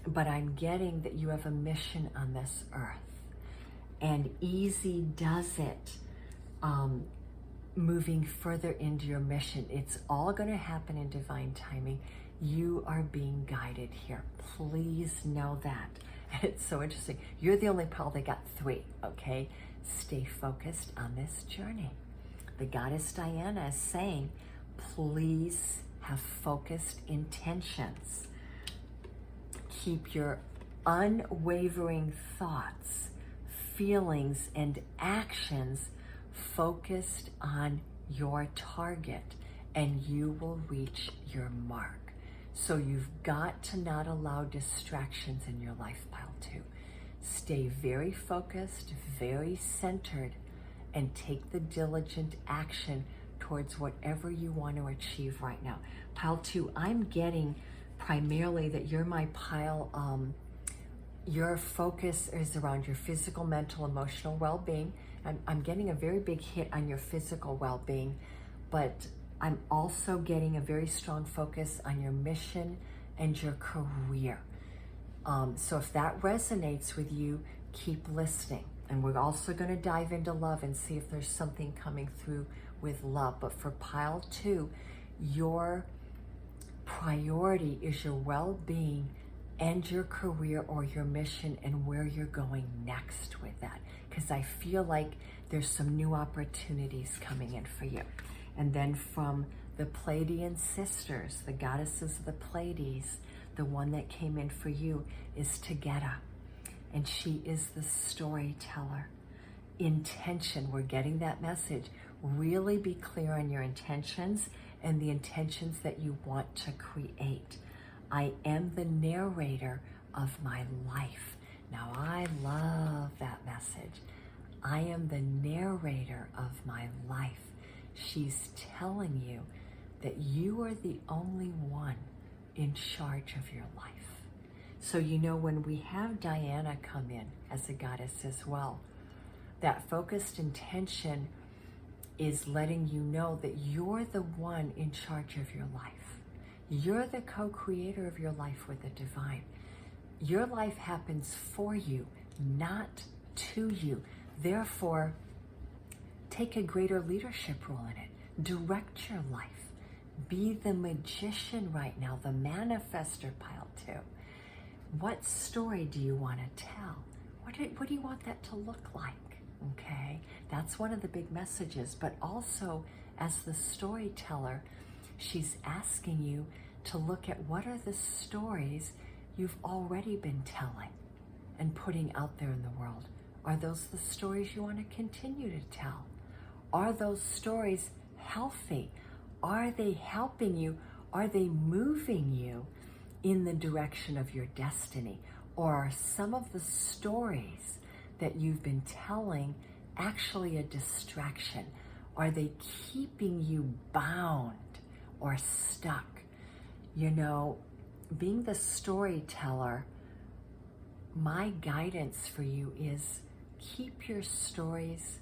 But I'm getting that you have a mission on this earth. And easy does it, moving further into your mission. It's all going to happen in divine timing. You are being guided here. Please know that. It's so interesting. You're the only pile that got 3, okay? Stay focused on this journey. The goddess Diana is saying, please have focused intentions. Keep your unwavering thoughts, feelings, and actions focused on your target, and you will reach your mark. So you've got to not allow distractions in your life, pile 2. Stay very focused, very centered, and take the diligent action towards whatever you want to achieve right now. Pile 2, I'm getting primarily that you're my pile, your focus is around your physical, mental, emotional well-being. I'm getting a very big hit on your physical well-being, but I'm also getting a very strong focus on your mission and your career. So if that resonates with you, keep listening. And we're also going to dive into love and see if there's something coming through with love. But for pile 2, your priority is your well-being and your career or your mission and where you're going next with that. Because I feel like there's some new opportunities coming in for you. And then from the Pleiadian sisters, the goddesses of the Pleiades, the one that came in for you is Tegeta. And she is the storyteller. Intention, we're getting that message. Really be clear on your intentions and the intentions that you want to create. I am the narrator of my life. Now, I love that message. I am the narrator of my life. She's telling you that you are the only one in charge of your life. So, you know, when we have Diana come in as a goddess as well, that focused intention is letting you know that you're the one in charge of your life. You're the co-creator of your life with the divine. Your life happens for you, not to you. Therefore, take a greater leadership role in it. Direct your life. Be the magician right now, the manifester, pile 2. What story do you want to tell? What do you want that to look like? Okay, that's one of the big messages. But also, as the storyteller, she's asking you to look at what are the stories you've already been telling and putting out there in the world. Are those the stories you want to continue to tell? Are those stories healthy? Are they helping you? Are they moving you in the direction of your destiny? Or are some of the stories that you've been telling actually a distraction? Are they keeping you bound or stuck? You know, being the storyteller, my guidance for you is keep your stories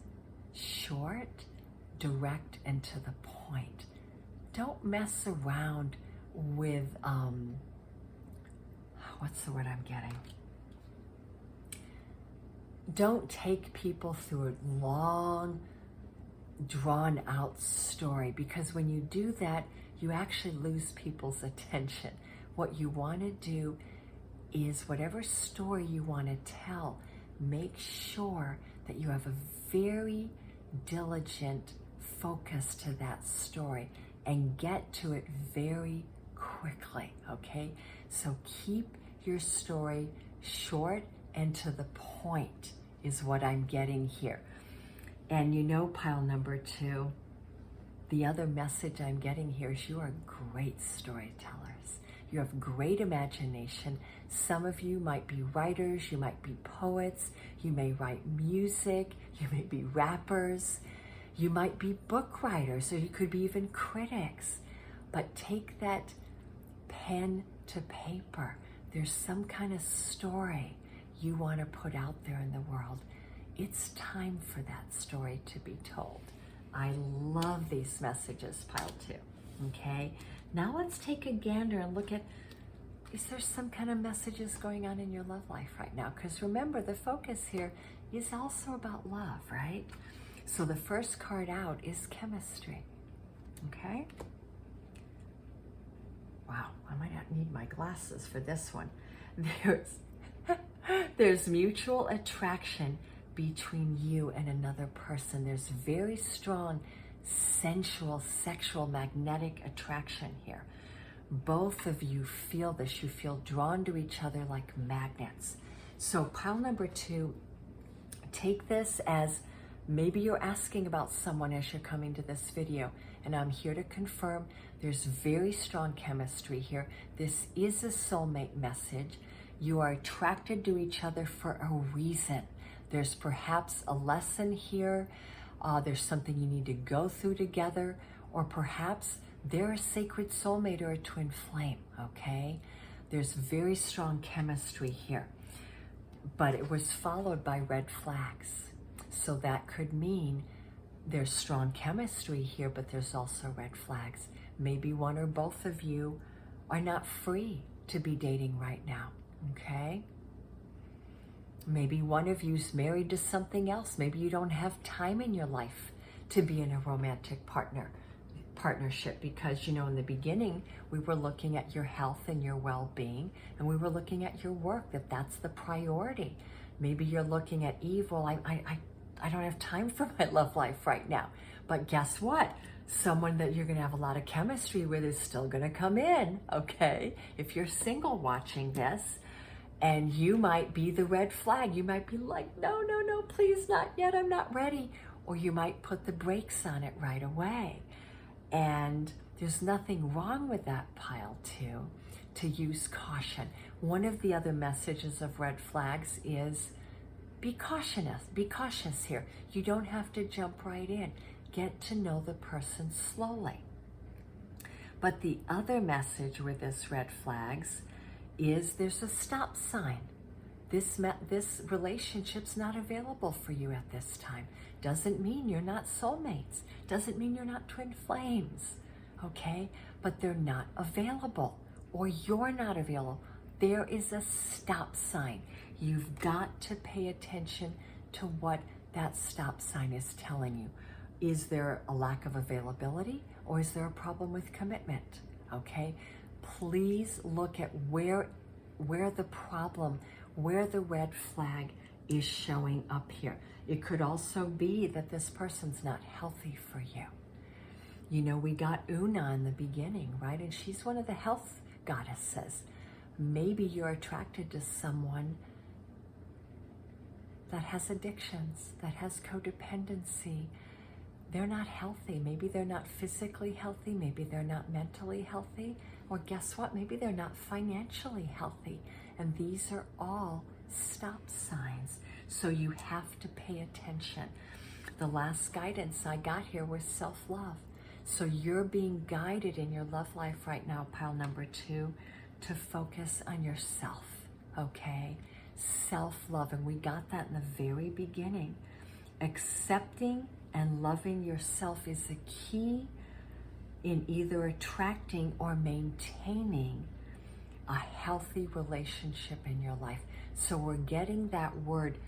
short, direct, and to the point. Don't mess around with, what's the word I'm getting? Don't take people through a long, drawn out story, because when you do that, you actually lose people's attention. What you want to do is whatever story you want to tell, make sure that you have a very diligent focus to that story and get to it very quickly, okay? So keep your story short and to the point is what I'm getting here. And you know, pile number 2, the other message I'm getting here is you are great storytellers. You have great imagination. Some of you might be writers, you might be poets, you may write music, you may be rappers, you might be book writers, or you could be even critics. But take that pen to paper. There's some kind of story you want to put out there in the world. It's time for that story to be told. I love these messages, pile 2. Okay, now let's take a gander and look at, is there some kind of messages going on in your love life right now? Because remember, the focus here is also about love, right? So the first card out is chemistry. Okay. Wow, I might not need my glasses for this one. There's mutual attraction between you and another person. There's very strong sensual, sexual, magnetic attraction here. Both of you feel this. You feel drawn to each other like magnets. So pile number 2, take this as maybe you're asking about someone as you're coming to this video, and I'm here to confirm there's very strong chemistry here. This is a soulmate message. You are attracted to each other for a reason. There's perhaps a lesson here. There's something you need to go through together, or perhaps they're a sacred soulmate or a twin flame, okay? There's very strong chemistry here, but it was followed by red flags. So that could mean there's strong chemistry here, but there's also red flags. Maybe one or both of you are not free to be dating right now, okay? Maybe one of you's married to something else. Maybe you don't have time in your life to be in a romantic partnership because, you know, in the beginning, we were looking at your health and your well-being, and we were looking at your work, that's the priority. Maybe you're looking at evil. I don't have time for my love life right now. But guess what? Someone that you're going to have a lot of chemistry with is still going to come in, okay? If you're single watching this, and you might be the red flag. You might be like, no, please, not yet. I'm not ready. Or you might put the brakes on it right away. And there's nothing wrong with that, pile 2, to use caution. One of the other messages of red flags is be cautious here. You don't have to jump right in. Get to know the person slowly. But the other message with this red flags is there's a stop sign. This relationship's not available for you at this time. Doesn't mean you're not soulmates. Doesn't mean you're not twin flames, okay? But they're not available, or you're not available. There is a stop sign. You've got to pay attention to what that stop sign is telling you. Is there a lack of availability, or is there a problem with commitment, okay? Please look at where the problem, where the red flag is showing up here. It could also be that this person's not healthy for you. You know, we got Una in the beginning, right? And she's one of the health goddesses. Maybe you're attracted to someone that has addictions, that has codependency. They're not healthy. Maybe they're not physically healthy. Maybe they're not mentally healthy. Or guess what? Maybe they're not financially healthy. And these are all stop signs. So you have to pay attention. The last guidance I got here was self-love. So you're being guided in your love life right now, pile number 2, to focus on yourself, okay? Self-love, and we got that in the very beginning. Accepting and loving yourself is the key in either attracting or maintaining a healthy relationship in your life. So we're getting that word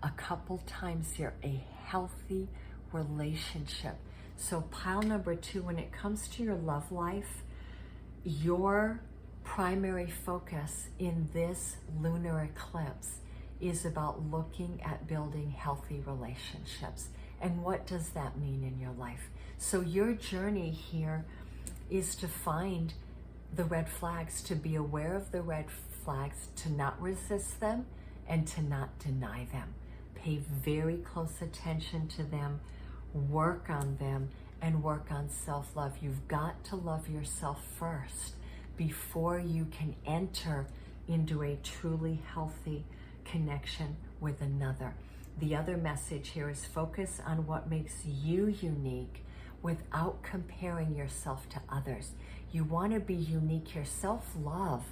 a couple times here, a healthy relationship. So pile number 2, when it comes to your love life, your primary focus in this lunar eclipse is about looking at building healthy relationships. And what does that mean in your life? So your journey here is to find the red flags, to be aware of the red flags, to not resist them, and to not deny them. Pay very close attention to them, work on them, and work on self-love. You've got to love yourself first before you can enter into a truly healthy connection with another. The other message here is focus on what makes you unique without comparing yourself to others. You want to be unique. Your self-love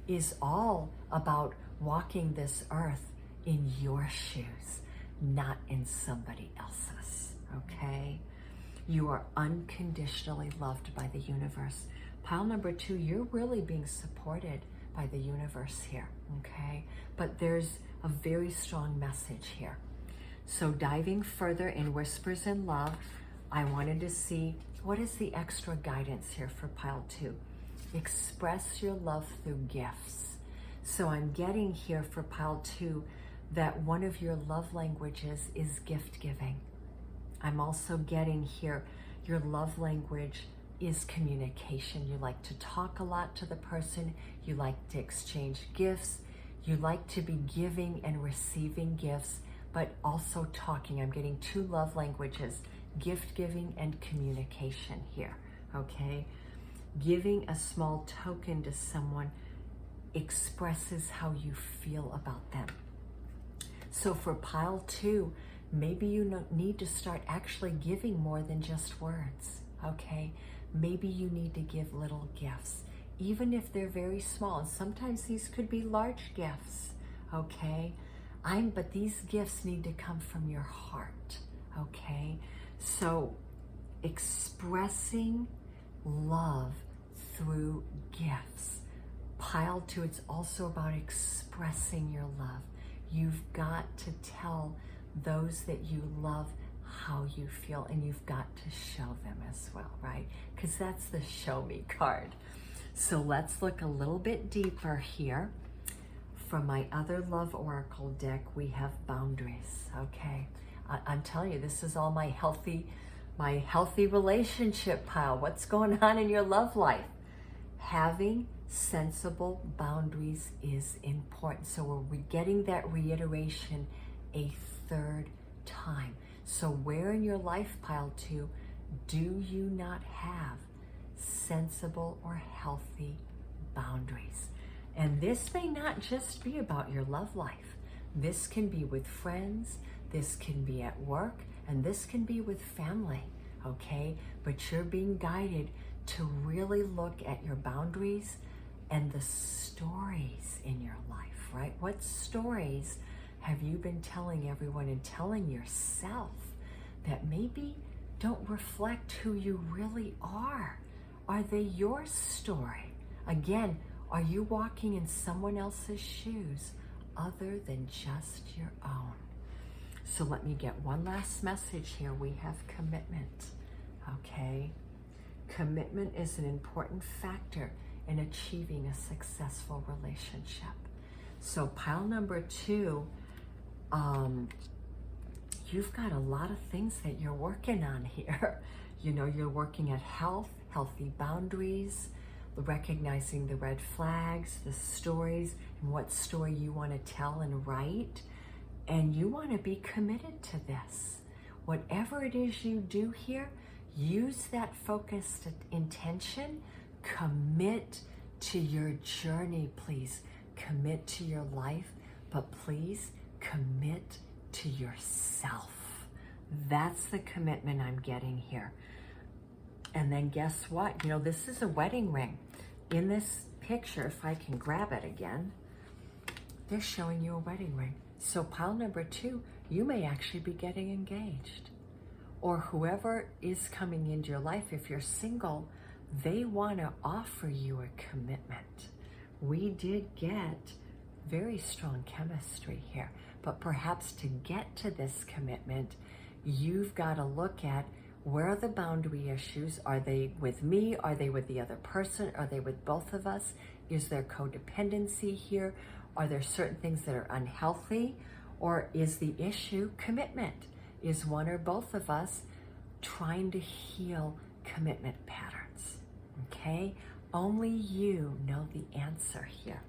is all about walking this earth in your shoes, not in somebody else's, okay? You are unconditionally loved by the universe. Pile number 2, you're really being supported by the universe here, okay? But there's a very strong message here. So diving further in Whispers in Love, I wanted to see what is the extra guidance here for pile 2. Express your love through gifts. So I'm getting here for pile 2 that one of your love languages is gift giving. I'm also getting here your love language is communication. You like to talk a lot to the person. You like to exchange gifts. You like to be giving and receiving gifts, but also talking. I'm getting 2 love languages, gift giving and communication here, okay? Giving a small token to someone expresses how you feel about them. So for pile 2, maybe you need to start actually giving more than just words, okay? Maybe you need to give little gifts, even if they're very small. And sometimes these could be large gifts, okay? But these gifts need to come from your heart, okay? So expressing love through gifts. Pile 2, it's also about expressing your love. You've got to tell those that you love how you feel, and you've got to show them as well, right? Because that's the show me card. So let's look a little bit deeper here. From my other love oracle deck, we have boundaries, okay? I'm telling you, this is all my healthy relationship pile. What's going on in your love life? Having sensible boundaries is important. So we're getting that reiteration a 3rd time. So where in your life, pile 2, do you not have sensible or healthy boundaries? And this may not just be about your love life. This can be with friends, this can be at work, and this can be with family, okay? But you're being guided to really look at your boundaries and the stories in your life, right? What stories have you been telling everyone and telling yourself that maybe don't reflect who you really are? Are they your story? Again, are you walking in someone else's shoes other than just your own? So let me get one last message here. We have commitment, okay? Commitment is an important factor in achieving a successful relationship. So pile number 2, you've got a lot of things that you're working on here. You know, you're working at health, healthy boundaries, recognizing the red flags, the stories, and what story you want to tell and write. And you want to be committed to this. Whatever it is you do here, use that focused intention. Commit to your journey, please. Commit to your life. but please commit to yourself. That's the commitment I'm getting here. And then guess what? You know, this is a wedding ring. In this picture, if I can grab it again, they're showing you a wedding ring. So pile number 2, you may actually be getting engaged. Or whoever is coming into your life, if you're single, they want to offer you a commitment. We did get very strong chemistry here, but perhaps to get to this commitment, you've got to look at, where are the boundary issues? Are they with me? Are they with the other person? Are they with both of us? Is there codependency here? Are there certain things that are unhealthy? Or is the issue commitment? Is one or both of us trying to heal commitment patterns? Okay? Only you know the answer here.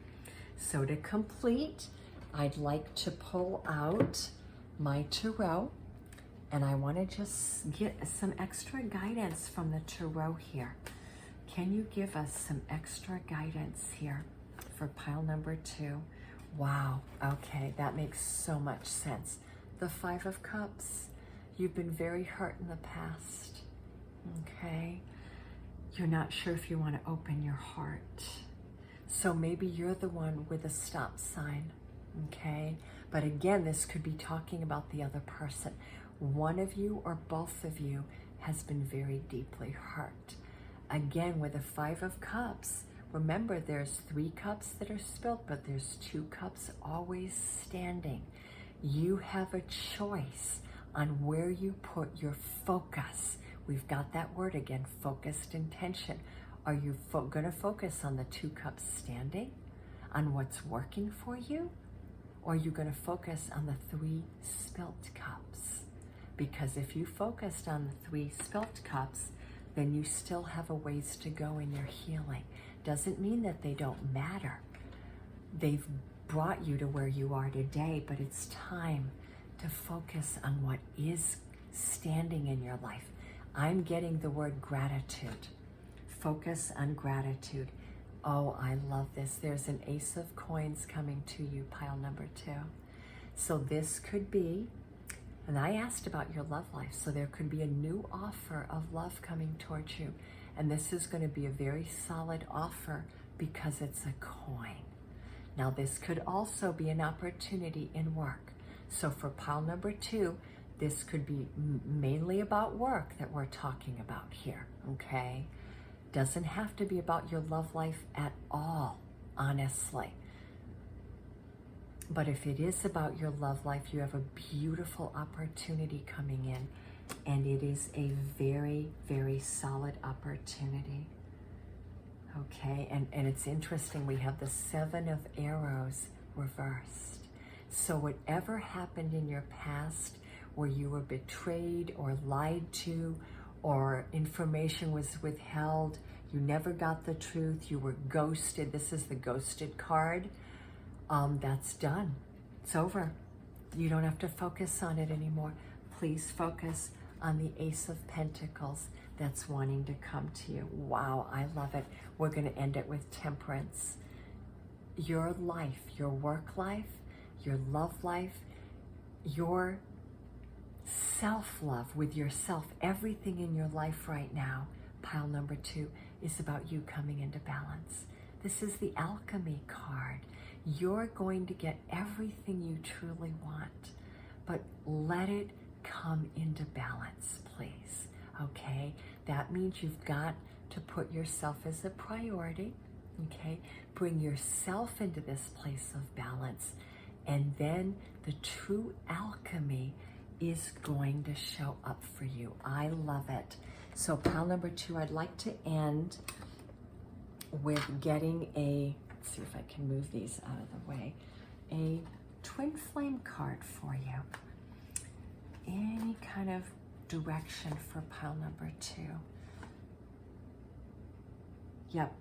So to complete, I'd like to pull out my tarot, and I want to just get some extra guidance from the tarot here. Can you give us some extra guidance here for pile number 2? Wow, okay, that makes so much sense. The 5 of Cups, you've been very hurt in the past, okay? You're not sure if you want to open your heart. So maybe you're the one with a stop sign, okay? But again, this could be talking about the other person. One of you or both of you has been very deeply hurt. Again, with the 5 of Cups, remember there's 3 cups that are spilled, but there's 2 cups always standing. You have a choice on where you put your focus. We've got that word again, focused intention. Are you going to focus on the 2 cups standing, on what's working for you? Or are you going to focus on the 3 spilt cups? Because if you focused on the 3 spilt cups, then you still have a ways to go in your healing. Doesn't mean that they don't matter. They've brought you to where you are today, but it's time to focus on what is standing in your life. I'm getting the word gratitude. Focus on gratitude. Oh, I love this. There's an Ace of Coins coming to you, pile number 2. So this could be, and I asked about your love life, so there could be a new offer of love coming towards you. And this is going to be a very solid offer because it's a coin. Now, this could also be an opportunity in work. So for pile number 2, this could be mainly about work that we're talking about here, okay? Doesn't have to be about your love life at all, honestly. But if it is about your love life, you have a beautiful opportunity coming in, and it is a very, very solid opportunity. Okay, and it's interesting, we have the 7 of Arrows reversed. So whatever happened in your past where you were betrayed or lied to, or information was withheld, you never got the truth, you were ghosted, this is the ghosted card, that's done. It's over. You don't have to focus on it anymore. Please focus on the Ace of Pentacles that's wanting to come to you. Wow, I love it. We're going to end it with Temperance. Your life, your work life, your love life, your self-love with yourself, everything in your life right now, pile number 2, is about you coming into balance. This is the Alchemy card. You're going to get everything you truly want, but let it come into balance, please, okay? That means you've got to put yourself as a priority, okay? Bring yourself into this place of balance, and then the true alchemy is going to show up for you. I love it. So pile number 2, I'd like to end with getting a, let's see if I can move these out of the way, a twin flame card for you. Any kind of direction for pile number 2. Yep.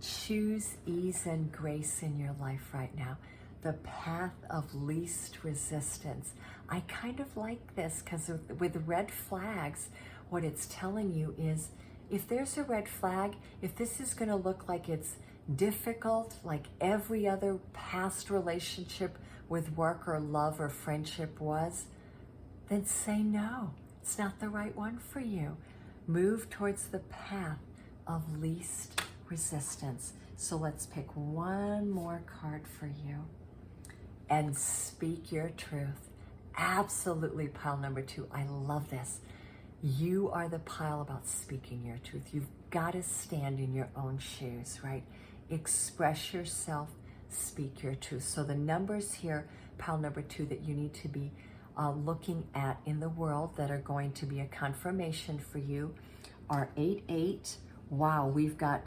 Choose ease and grace in your life right now. The path of least resistance. I kind of like this because with red flags, what it's telling you is if there's a red flag, if this is going to look like it's difficult like every other past relationship with work or love or friendship was, then say no. It's not the right one for you. Move towards the path of least resistance. So let's pick one more card for you and speak your truth. Absolutely, pile number 2. I love this. You are the pile about speaking your truth. You've got to stand in your own shoes, right? Express yourself, speak your truth. So the numbers here, pile number 2, that you need to be looking at in the world that are going to be a confirmation for you are 88. Wow, we've got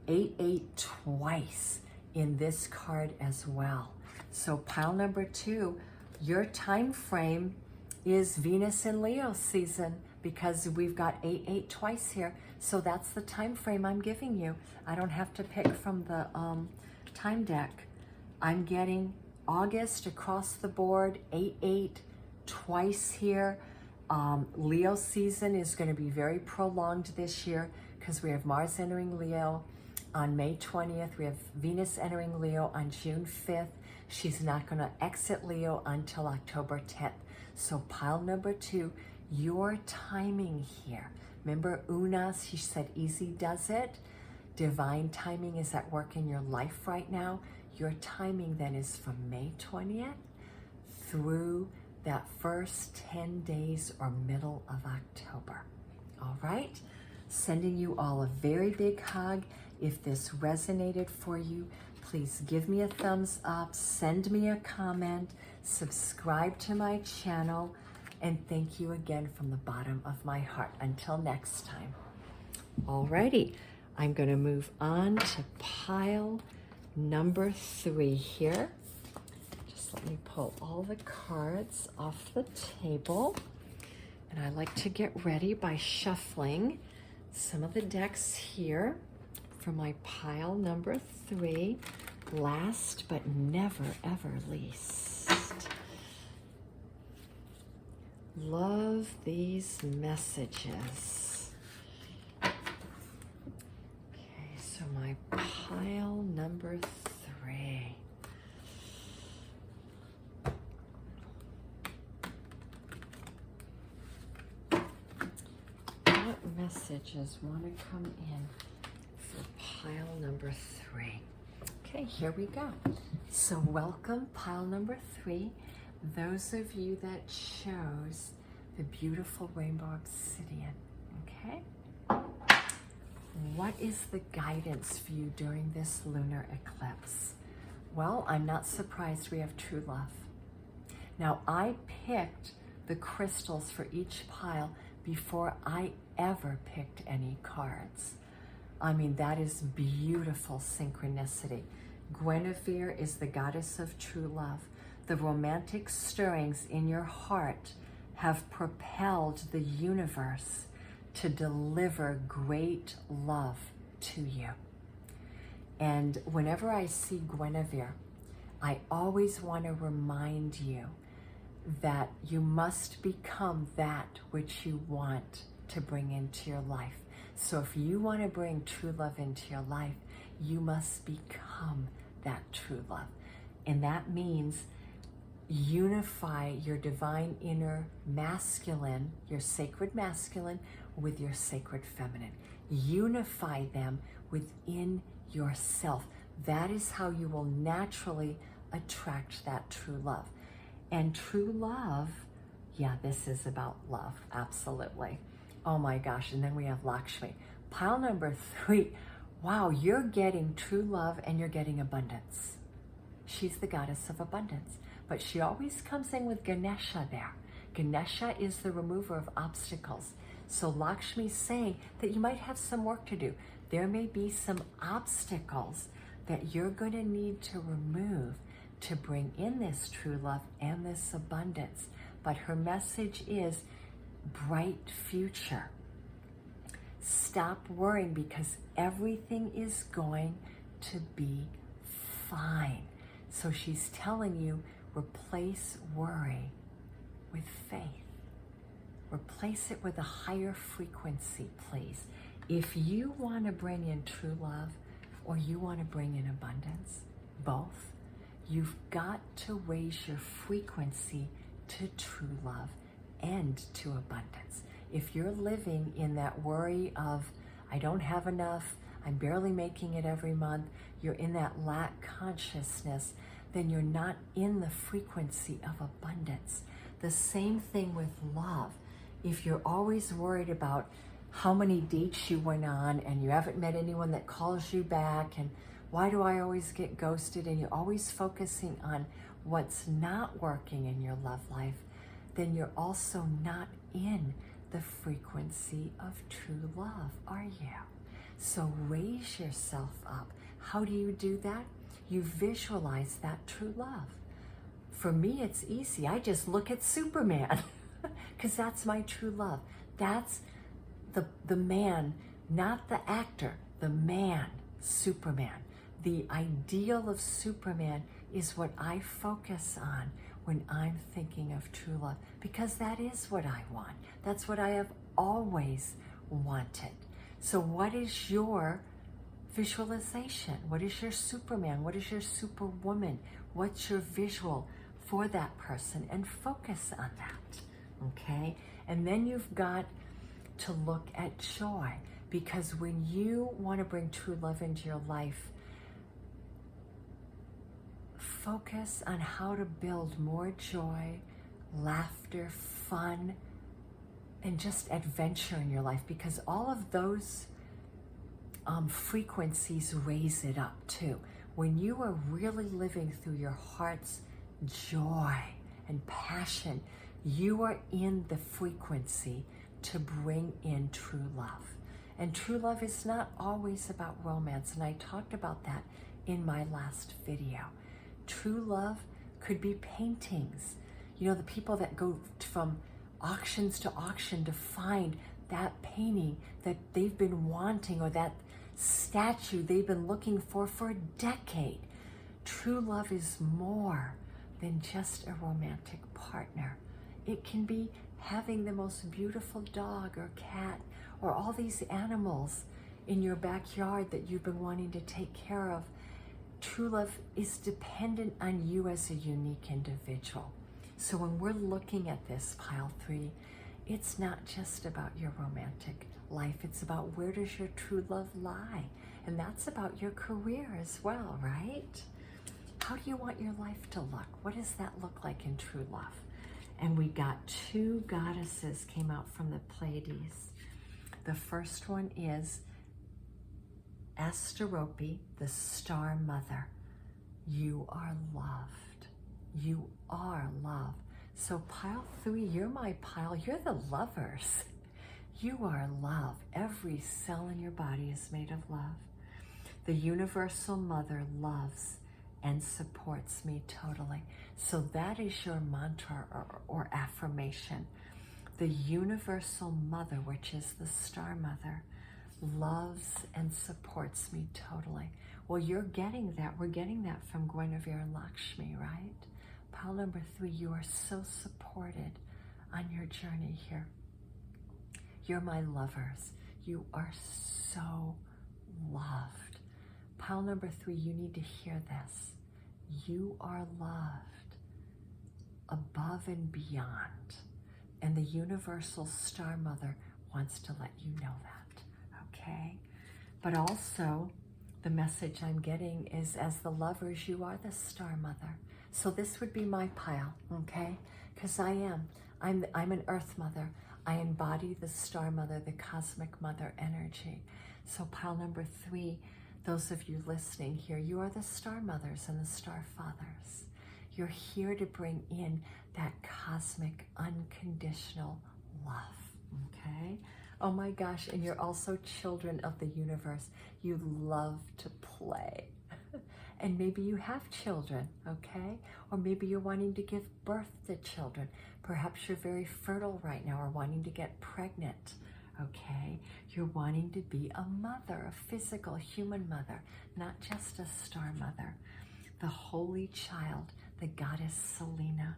88 twice in this card as well. So pile number 2, your time frame is Venus in Leo season, because we've got 88 twice here. So that's the time frame I'm giving you. I don't have to pick from the time deck. I'm getting August across the board, 88 twice here. Leo season is going to be very prolonged this year because we have Mars entering Leo on May 20th. We have Venus entering Leo on June 5th. She's not going to exit Leo until October 10th. So pile number 2, your timing here. Remember Unas, he said easy does it. Divine timing is at work in your life right now. Your timing then is from May 20th through that first 10 days or middle of October. All right? Sending you all a very big hug. If this resonated for you, please give me a thumbs up, send me a comment, subscribe to my channel, and thank you again from the bottom of my heart. Until next time. Alrighty, I'm going to move on to pile number 3 here. Just let me pull all the cards off the table. And I like to get ready by shuffling some of the decks here for my pile number 3. Last but never ever least. Love these messages. Okay, so my pile number 3. What messages want to come in for pile number 3? Okay, here we go. So welcome, pile number 3. Those of you that chose the beautiful rainbow obsidian, okay? What is the guidance for you during this lunar eclipse? Well, I'm not surprised we have true love. Now, I picked the crystals for each pile before I ever picked any cards. I mean, that is beautiful synchronicity. Guinevere is the goddess of true love. The romantic stirrings in your heart have propelled the universe to deliver great love to you. And whenever I see Guinevere, I always want to remind you that you must become that which you want to bring into your life. So if you want to bring true love into your life, you must become that true love. And that means unify your divine inner masculine, your sacred masculine, with your sacred feminine. Unify them within yourself. That is how you will naturally attract that true love. And true love, yeah, this is about love, absolutely. Oh my gosh, and then we have Lakshmi. Pile number 3, wow, you're getting true love and you're getting abundance. She's the goddess of abundance. But she always comes in with Ganesha there. Ganesha is the remover of obstacles. So Lakshmi's saying that you might have some work to do. There may be some obstacles that you're going to need to remove to bring in this true love and this abundance. But her message is bright future. Stop worrying because everything is going to be fine. So she's telling you, replace worry with faith. Replace it with a higher frequency, please. If you want to bring in true love, or you want to bring in abundance, both, you've got to raise your frequency to true love and to abundance. If you're living in that worry of, I don't have enough, I'm barely making it every month, you're in that lack consciousness, then you're not in the frequency of abundance. The same thing with love. If you're always worried about how many dates you went on and you haven't met anyone that calls you back, and why do I always get ghosted, and you're always focusing on what's not working in your love life, then you're also not in the frequency of true love, are you? So raise yourself up. How do you do that? You visualize that true love. For me, it's easy. I just look at Superman because that's my true love. That's the man, not the actor, the man, Superman. The ideal of Superman is what I focus on when I'm thinking of true love, because that is what I want. That's what I have always wanted. So what is your visualization? What is your Superman? What is your Superwoman? What's your visual for that person? And focus on that, okay? And then you've got to look at joy, because when you want to bring true love into your life, focus on how to build more joy, laughter, fun, and just adventure in your life, because all of those frequencies raise it up too. When you are really living through your heart's joy and passion, you are in the frequency to bring in true love. And true love is not always about romance, and I talked about that in my last video. True love could be paintings. You know, the people that go from auctions to auction to find that painting that they've been wanting, or that statue they've been looking for a decade. True love is more than just a romantic partner. It can be having the most beautiful dog or cat, or all these animals in your backyard that you've been wanting to take care of. True love is dependent on you as a unique individual. So when we're looking at this, pile 3, it's not just about your romantic life. It's about, where does your true love lie? And that's about your career as well, right? How do you want your life to look? What does that look like in true love? And we got 2 goddesses came out from the Pleiades. The first one is Astrology, the Star Mother. You are loved. You are love. So pile 3, you're my pile. You're the lovers. You are love. Every cell in your body is made of love. The Universal Mother loves and supports me totally. So that is your mantra or affirmation. The Universal Mother, which is the Star Mother, loves and supports me totally. Well, you're getting that. We're getting that from Guinevere and Lakshmi, right? Pile number 3, you are so supported on your journey here. You're my lovers. You are so loved. Pile number 3, you need to hear this. You are loved above and beyond. And the Universal Star Mother wants to let you know that, okay? But also, the message I'm getting is, as the lovers, you are the Star Mother. So this would be my pile, okay? Because I'm an Earth Mother. I embody the Star Mother, the Cosmic Mother energy. So pile number 3, those of you listening here, you are the Star Mothers and the Star Fathers. You're here to bring in that cosmic, unconditional love, okay? Oh my gosh, and you're also children of the universe. You love to play. And maybe you have children, okay? Or maybe you're wanting to give birth to children. Perhaps you're very fertile right now, or wanting to get pregnant, okay? You're wanting to be a mother, a physical human mother, not just a star mother. The holy child, the goddess Selena,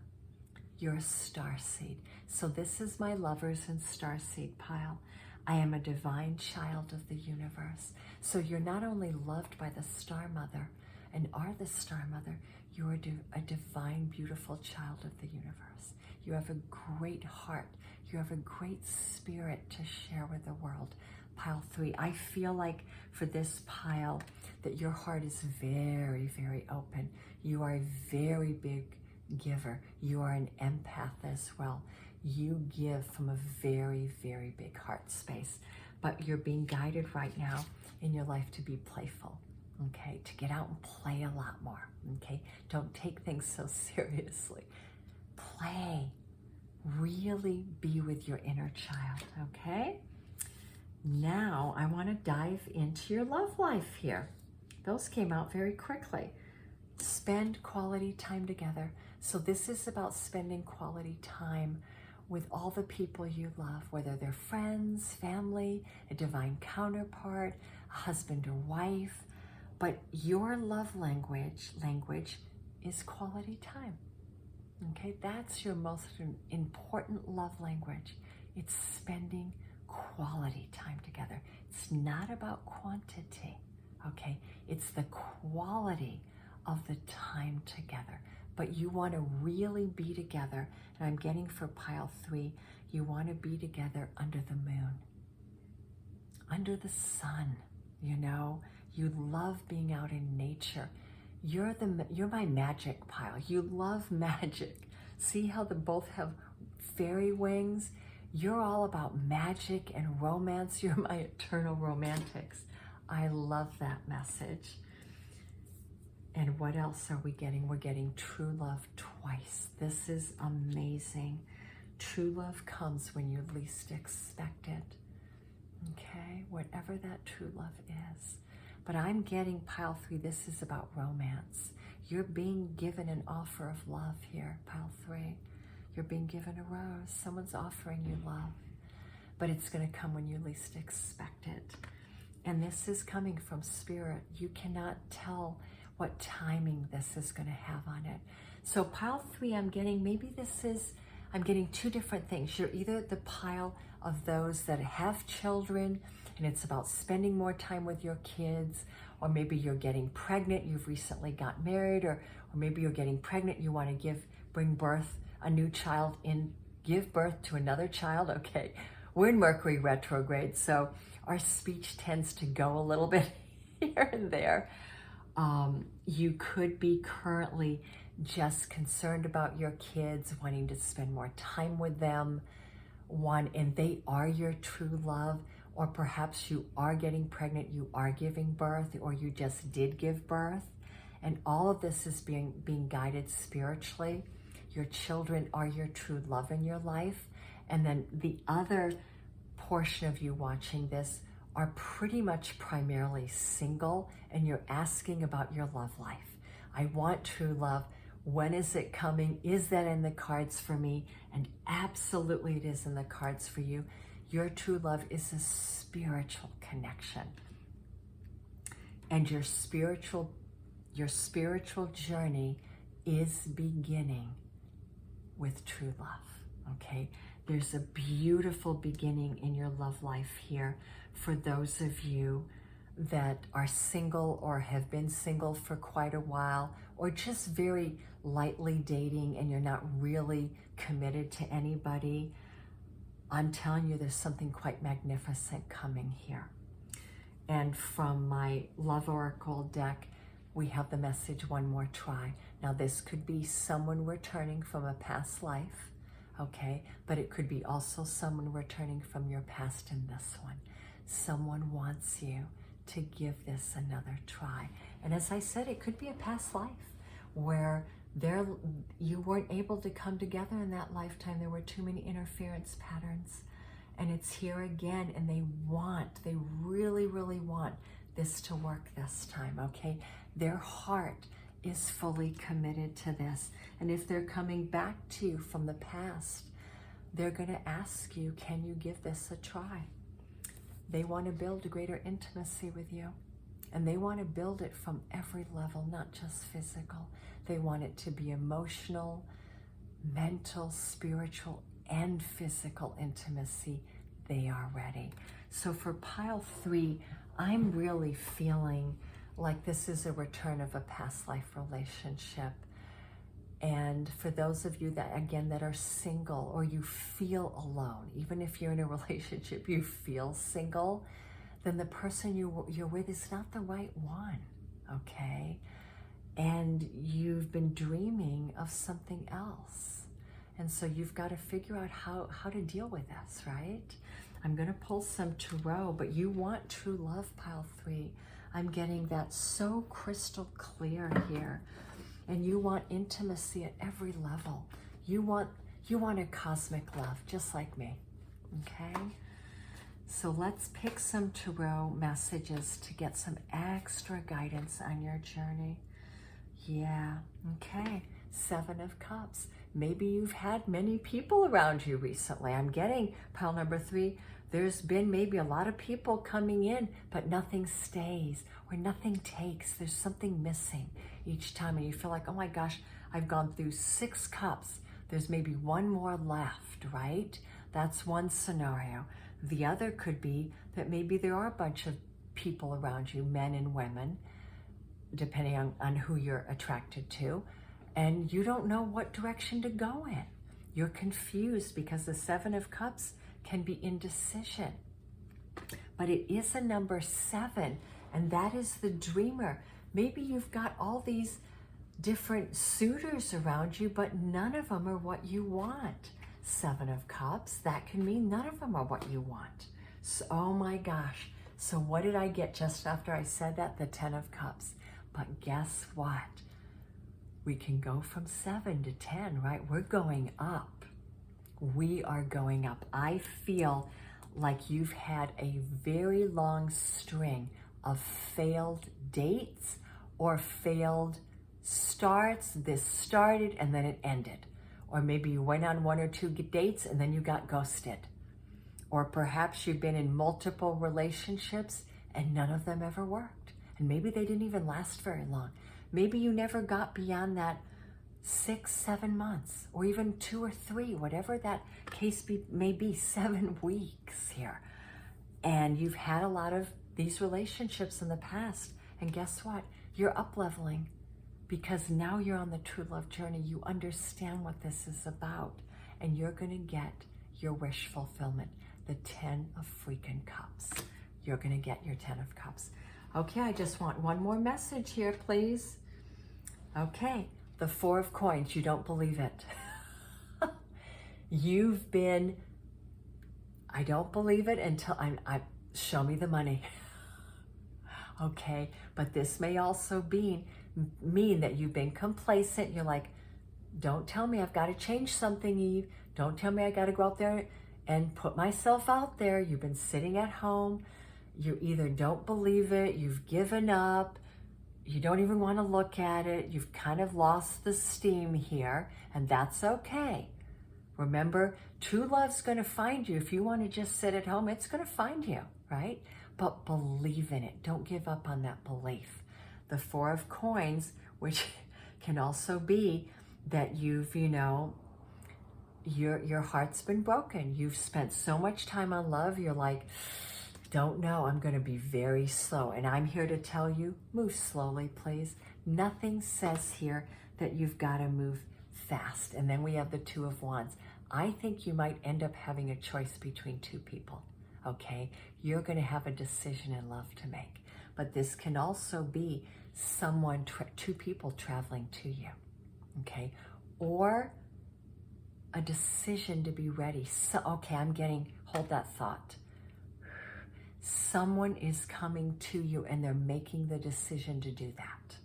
you're a starseed. So this is my lovers and starseed pile. I am a divine child of the universe. So you're not only loved by the Star Mother and are the Star Mother, you're a divine, beautiful child of the universe. You have a great heart. You have a great spirit to share with the world. Pile 3, I feel like for this pile that your heart is very, very open. You are a very big giver. You are an empath as well. You give from a very, very big heart space, but you're being guided right now in your life to be playful, okay? To get out and play a lot more, okay? Don't take things so seriously. Play. Really be with your inner child, okay? Now I want to dive into your love life here. Those came out very quickly. Spend quality time together. So this is about spending quality time with all the people you love, whether they're friends, family, a divine counterpart, a husband or wife. But your love language is quality time. Okay, that's your most important love language. It's spending quality time together. It's not about quantity, okay? It's the quality of the time together. But you want to really be together, and I'm getting for pile 3, you want to be together under the moon, under the sun, you know? You love being out in nature. You're my magic pile. You love magic. See how they both have fairy wings? You're all about magic and romance. You're my eternal romantics. I love that message. And what else are we getting? We're getting true love twice. This is amazing. True love comes when you least expect it. Okay? Whatever that true love is. But I'm getting pile 3. This is about romance. You're being given an offer of love here, pile 3. You're being given a rose. Someone's offering you love. But it's going to come when you least expect it. And this is coming from spirit. You cannot tell what timing this is going to have on it. So pile 3, I'm getting, I'm getting 2 different things. You're either the pile of those that have children, and it's about spending more time with your kids, or maybe you're getting pregnant, you've recently got married, or maybe you're getting pregnant, you want to bring birth, a new child give birth to another child. Okay, we're in Mercury retrograde, so our speech tends to go a little bit here and there. You could be currently just concerned about your kids, wanting to spend more time with them, and they are your true love, or perhaps you are getting pregnant, you are giving birth, or you just did give birth, and all of this is being guided spiritually. Your children are your true love in your life, and then the other portion of you watching this are pretty much primarily single, and you're asking about your love life. I want true love. When is it coming? Is that in the cards for me? And absolutely it is in the cards for you. Your true love is a spiritual connection. And your spiritual journey is beginning with true love, okay? There's a beautiful beginning in your love life here for those of you that are single or have been single for quite a while, or just very lightly dating and you're not really committed to anybody. I'm telling you, there's something quite magnificent coming here. And from my Love Oracle deck, we have the message, one more try. Now this could be someone returning from a past life, okay? But it could be also someone returning from your past in this one. Someone wants you to give this another try. And as I said, it could be a past life where you weren't able to come together in that lifetime. There were too many interference patterns. And it's here again, and they really, really want this to work this time, okay? Their heart is fully committed to this. And if they're coming back to you from the past, they're going to ask you, can you give this a try? They want to build a greater intimacy with you. And they want to build it from every level, not just physical. They want it to be emotional, mental, spiritual, and physical intimacy they are ready. So for pile 3, I'm really feeling like this is a return of a past life relationship. And for those of you that, again, that are single or you feel alone, even if you're in a relationship, you feel single, then the person you're with is not the right one, okay? And you've been dreaming of something else. And so you've got to figure out how to deal with this, right? I'm going to pull some tarot, but you want true love, pile 3. I'm getting that so crystal clear here. And you want intimacy at every level. You want a cosmic love, just like me, okay? So let's pick some tarot messages to get some extra guidance on your journey. Yeah, okay. 7 of Cups. Maybe you've had many people around you recently. I'm getting pile number 3. There's been maybe a lot of people coming in, but nothing stays or nothing takes. There's something missing each time. And you feel like, oh my gosh, I've gone through 6 cups. There's maybe 1 more left, right? That's one scenario. The other could be that maybe there are a bunch of people around you, men and women, depending on who you're attracted to, and you don't know what direction to go in. You're confused because the 7 of Cups can be indecision. But it is a number 7, and that is the dreamer. Maybe you've got all these different suitors around you, but none of them are what you want. 7 of Cups, that can mean none of them are what you want. So, oh my gosh. So what did I get just after I said that? The 10 of Cups. But guess what? We can go from 7 to 10, right? We're going up. We are going up. I feel like you've had a very long string of failed dates or failed starts. This started and then it ended. Or maybe you went on 1 or 2 dates and then you got ghosted. Or perhaps you've been in multiple relationships and none of them ever worked. And maybe they didn't even last very long. Maybe you never got beyond that 6, 7 months, or even 2 or 3, whatever that case may be, 7 weeks here. And you've had a lot of these relationships in the past. And guess what? You're up-leveling because now you're on the true love journey. You understand what this is about, and you're going to get your wish fulfillment, the 10 of freaking cups. You're going to get your 10 of cups. Okay, I just want one more message here, please. Okay, the 4 of coins. You don't believe it. You've been, I don't believe it until show me the money. Okay, but this may also mean that you've been complacent. You're like, don't tell me I've got to change something, Eve. Don't tell me I got to go out there and put myself out there. You've been sitting at home. You either don't believe it, you've given up, you don't even want to look at it, you've kind of lost the steam here, and that's okay. Remember, true love's going to find you. If you want to just sit at home, it's going to find you, right? But believe in it. Don't give up on that belief. The 4 of coins, which can also be that you've, your heart's been broken. You've spent so much time on love, you're like, don't know, I'm going to be very slow. And I'm here to tell you, move slowly, please. Nothing says here that you've got to move fast. And then we have the 2 of wands. I think you might end up having a choice between 2 people, okay? You're going to have a decision in love to make. But this can also be 2 people traveling to you, okay? Or a decision to be ready. So, okay, hold that thought. Someone is coming to you and they're making the decision to do that,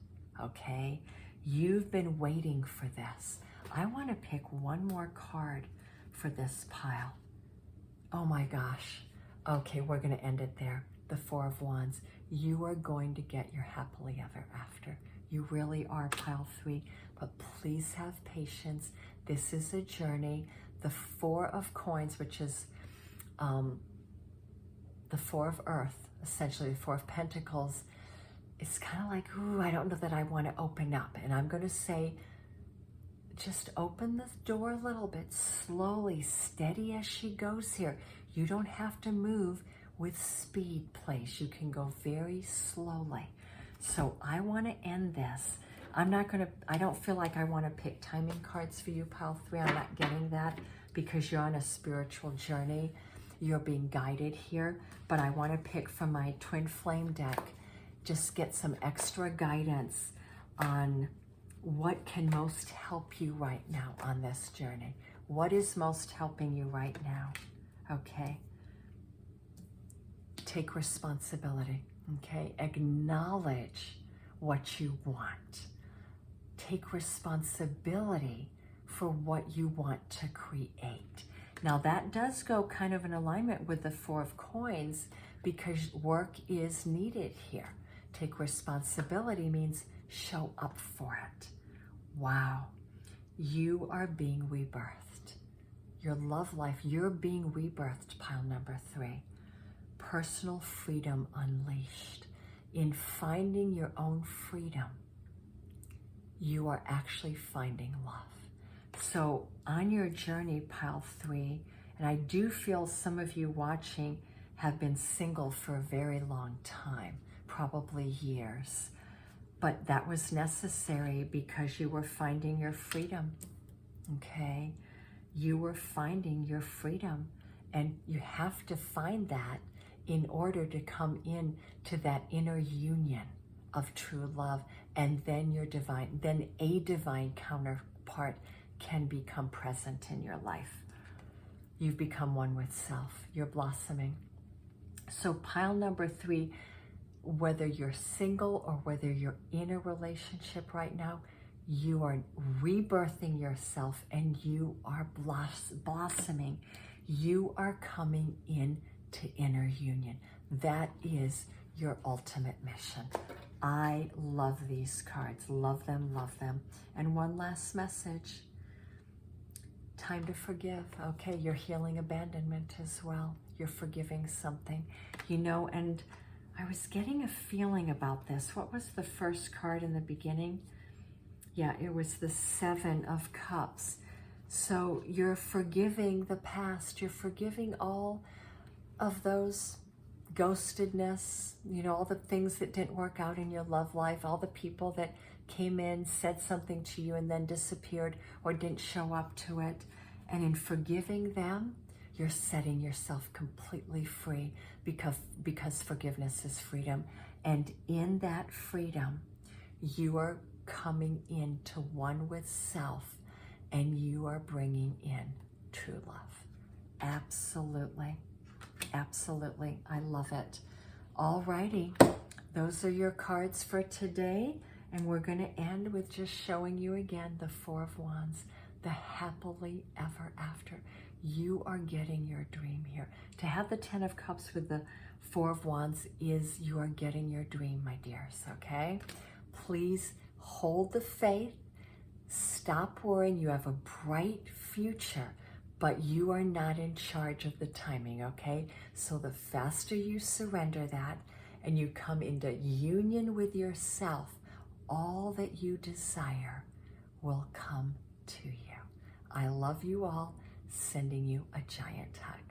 okay? You've been waiting for this. I want to pick one more card for this pile. Oh my gosh. Okay, we're going to end it there. The 4 of wands. You are going to get your happily ever after. You really are, pile 3, but please have patience. This is a journey. The 4 of coins, which is the 4 of earth, essentially the 4 of pentacles, it's kind of like, ooh, I don't know that I want to open up. And I'm going to say just open the door a little bit, slowly, steady as she goes here. You don't have to move with speed, please. You can go very slowly. So I want to end this. I don't feel like I want to pick timing cards for you, pile 3. I'm not getting that because you're on a spiritual journey. You're being guided here, but I want to pick from my Twin Flame deck, just get some extra guidance on what can most help you right now on this journey. What is most helping you right now? Okay. Take responsibility, okay? Acknowledge what you want. Take responsibility for what you want to create. Now that does go kind of in alignment with the 4 of Coins because work is needed here. Take responsibility means show up for it. Wow, you are being rebirthed. Your love life, you're being rebirthed, pile number 3. Personal freedom unleashed. In finding your own freedom, you are actually finding love. So on your journey, pile 3, and I do feel some of you watching have been single for a very long time, probably years. But that was necessary because you were finding your freedom, okay? You were finding your freedom, and you have to find that in order to come in to that inner union of true love, and then then a divine counterpart can become present in your life. You've become one with self. You're blossoming. So pile number 3, whether you're single or whether you're in a relationship right now, you are rebirthing yourself and you are blossoming. You are coming in to inner union. That is your ultimate mission. I love these cards. Love them, love them. And one last message. Time to forgive. Okay, you're healing abandonment as well. You're forgiving something. You know, and I was getting a feeling about this. What was the first card in the beginning? Yeah, it was the 7 of Cups. So you're forgiving the past. You're forgiving all of those ghostedness, you know, all the things that didn't work out in your love life, all the people that came in, said something to you and then disappeared or didn't show up to it. And in forgiving them, you're setting yourself completely free because forgiveness is freedom. And in that freedom, you are coming into one with self and you are bringing in true love. Absolutely. Absolutely. I love it. All righty. Those are your cards for today. And we're going to end with just showing you again the 4 of Wands, the happily ever after. You are getting your dream here. To have the 10 of Cups with the 4 of Wands is you are getting your dream, my dears, okay? Please hold the faith. Stop worrying. You have a bright future, but you are not in charge of the timing, okay? So the faster you surrender that and you come into union with yourself, all that you desire will come to you. I love you all, sending you a giant hug.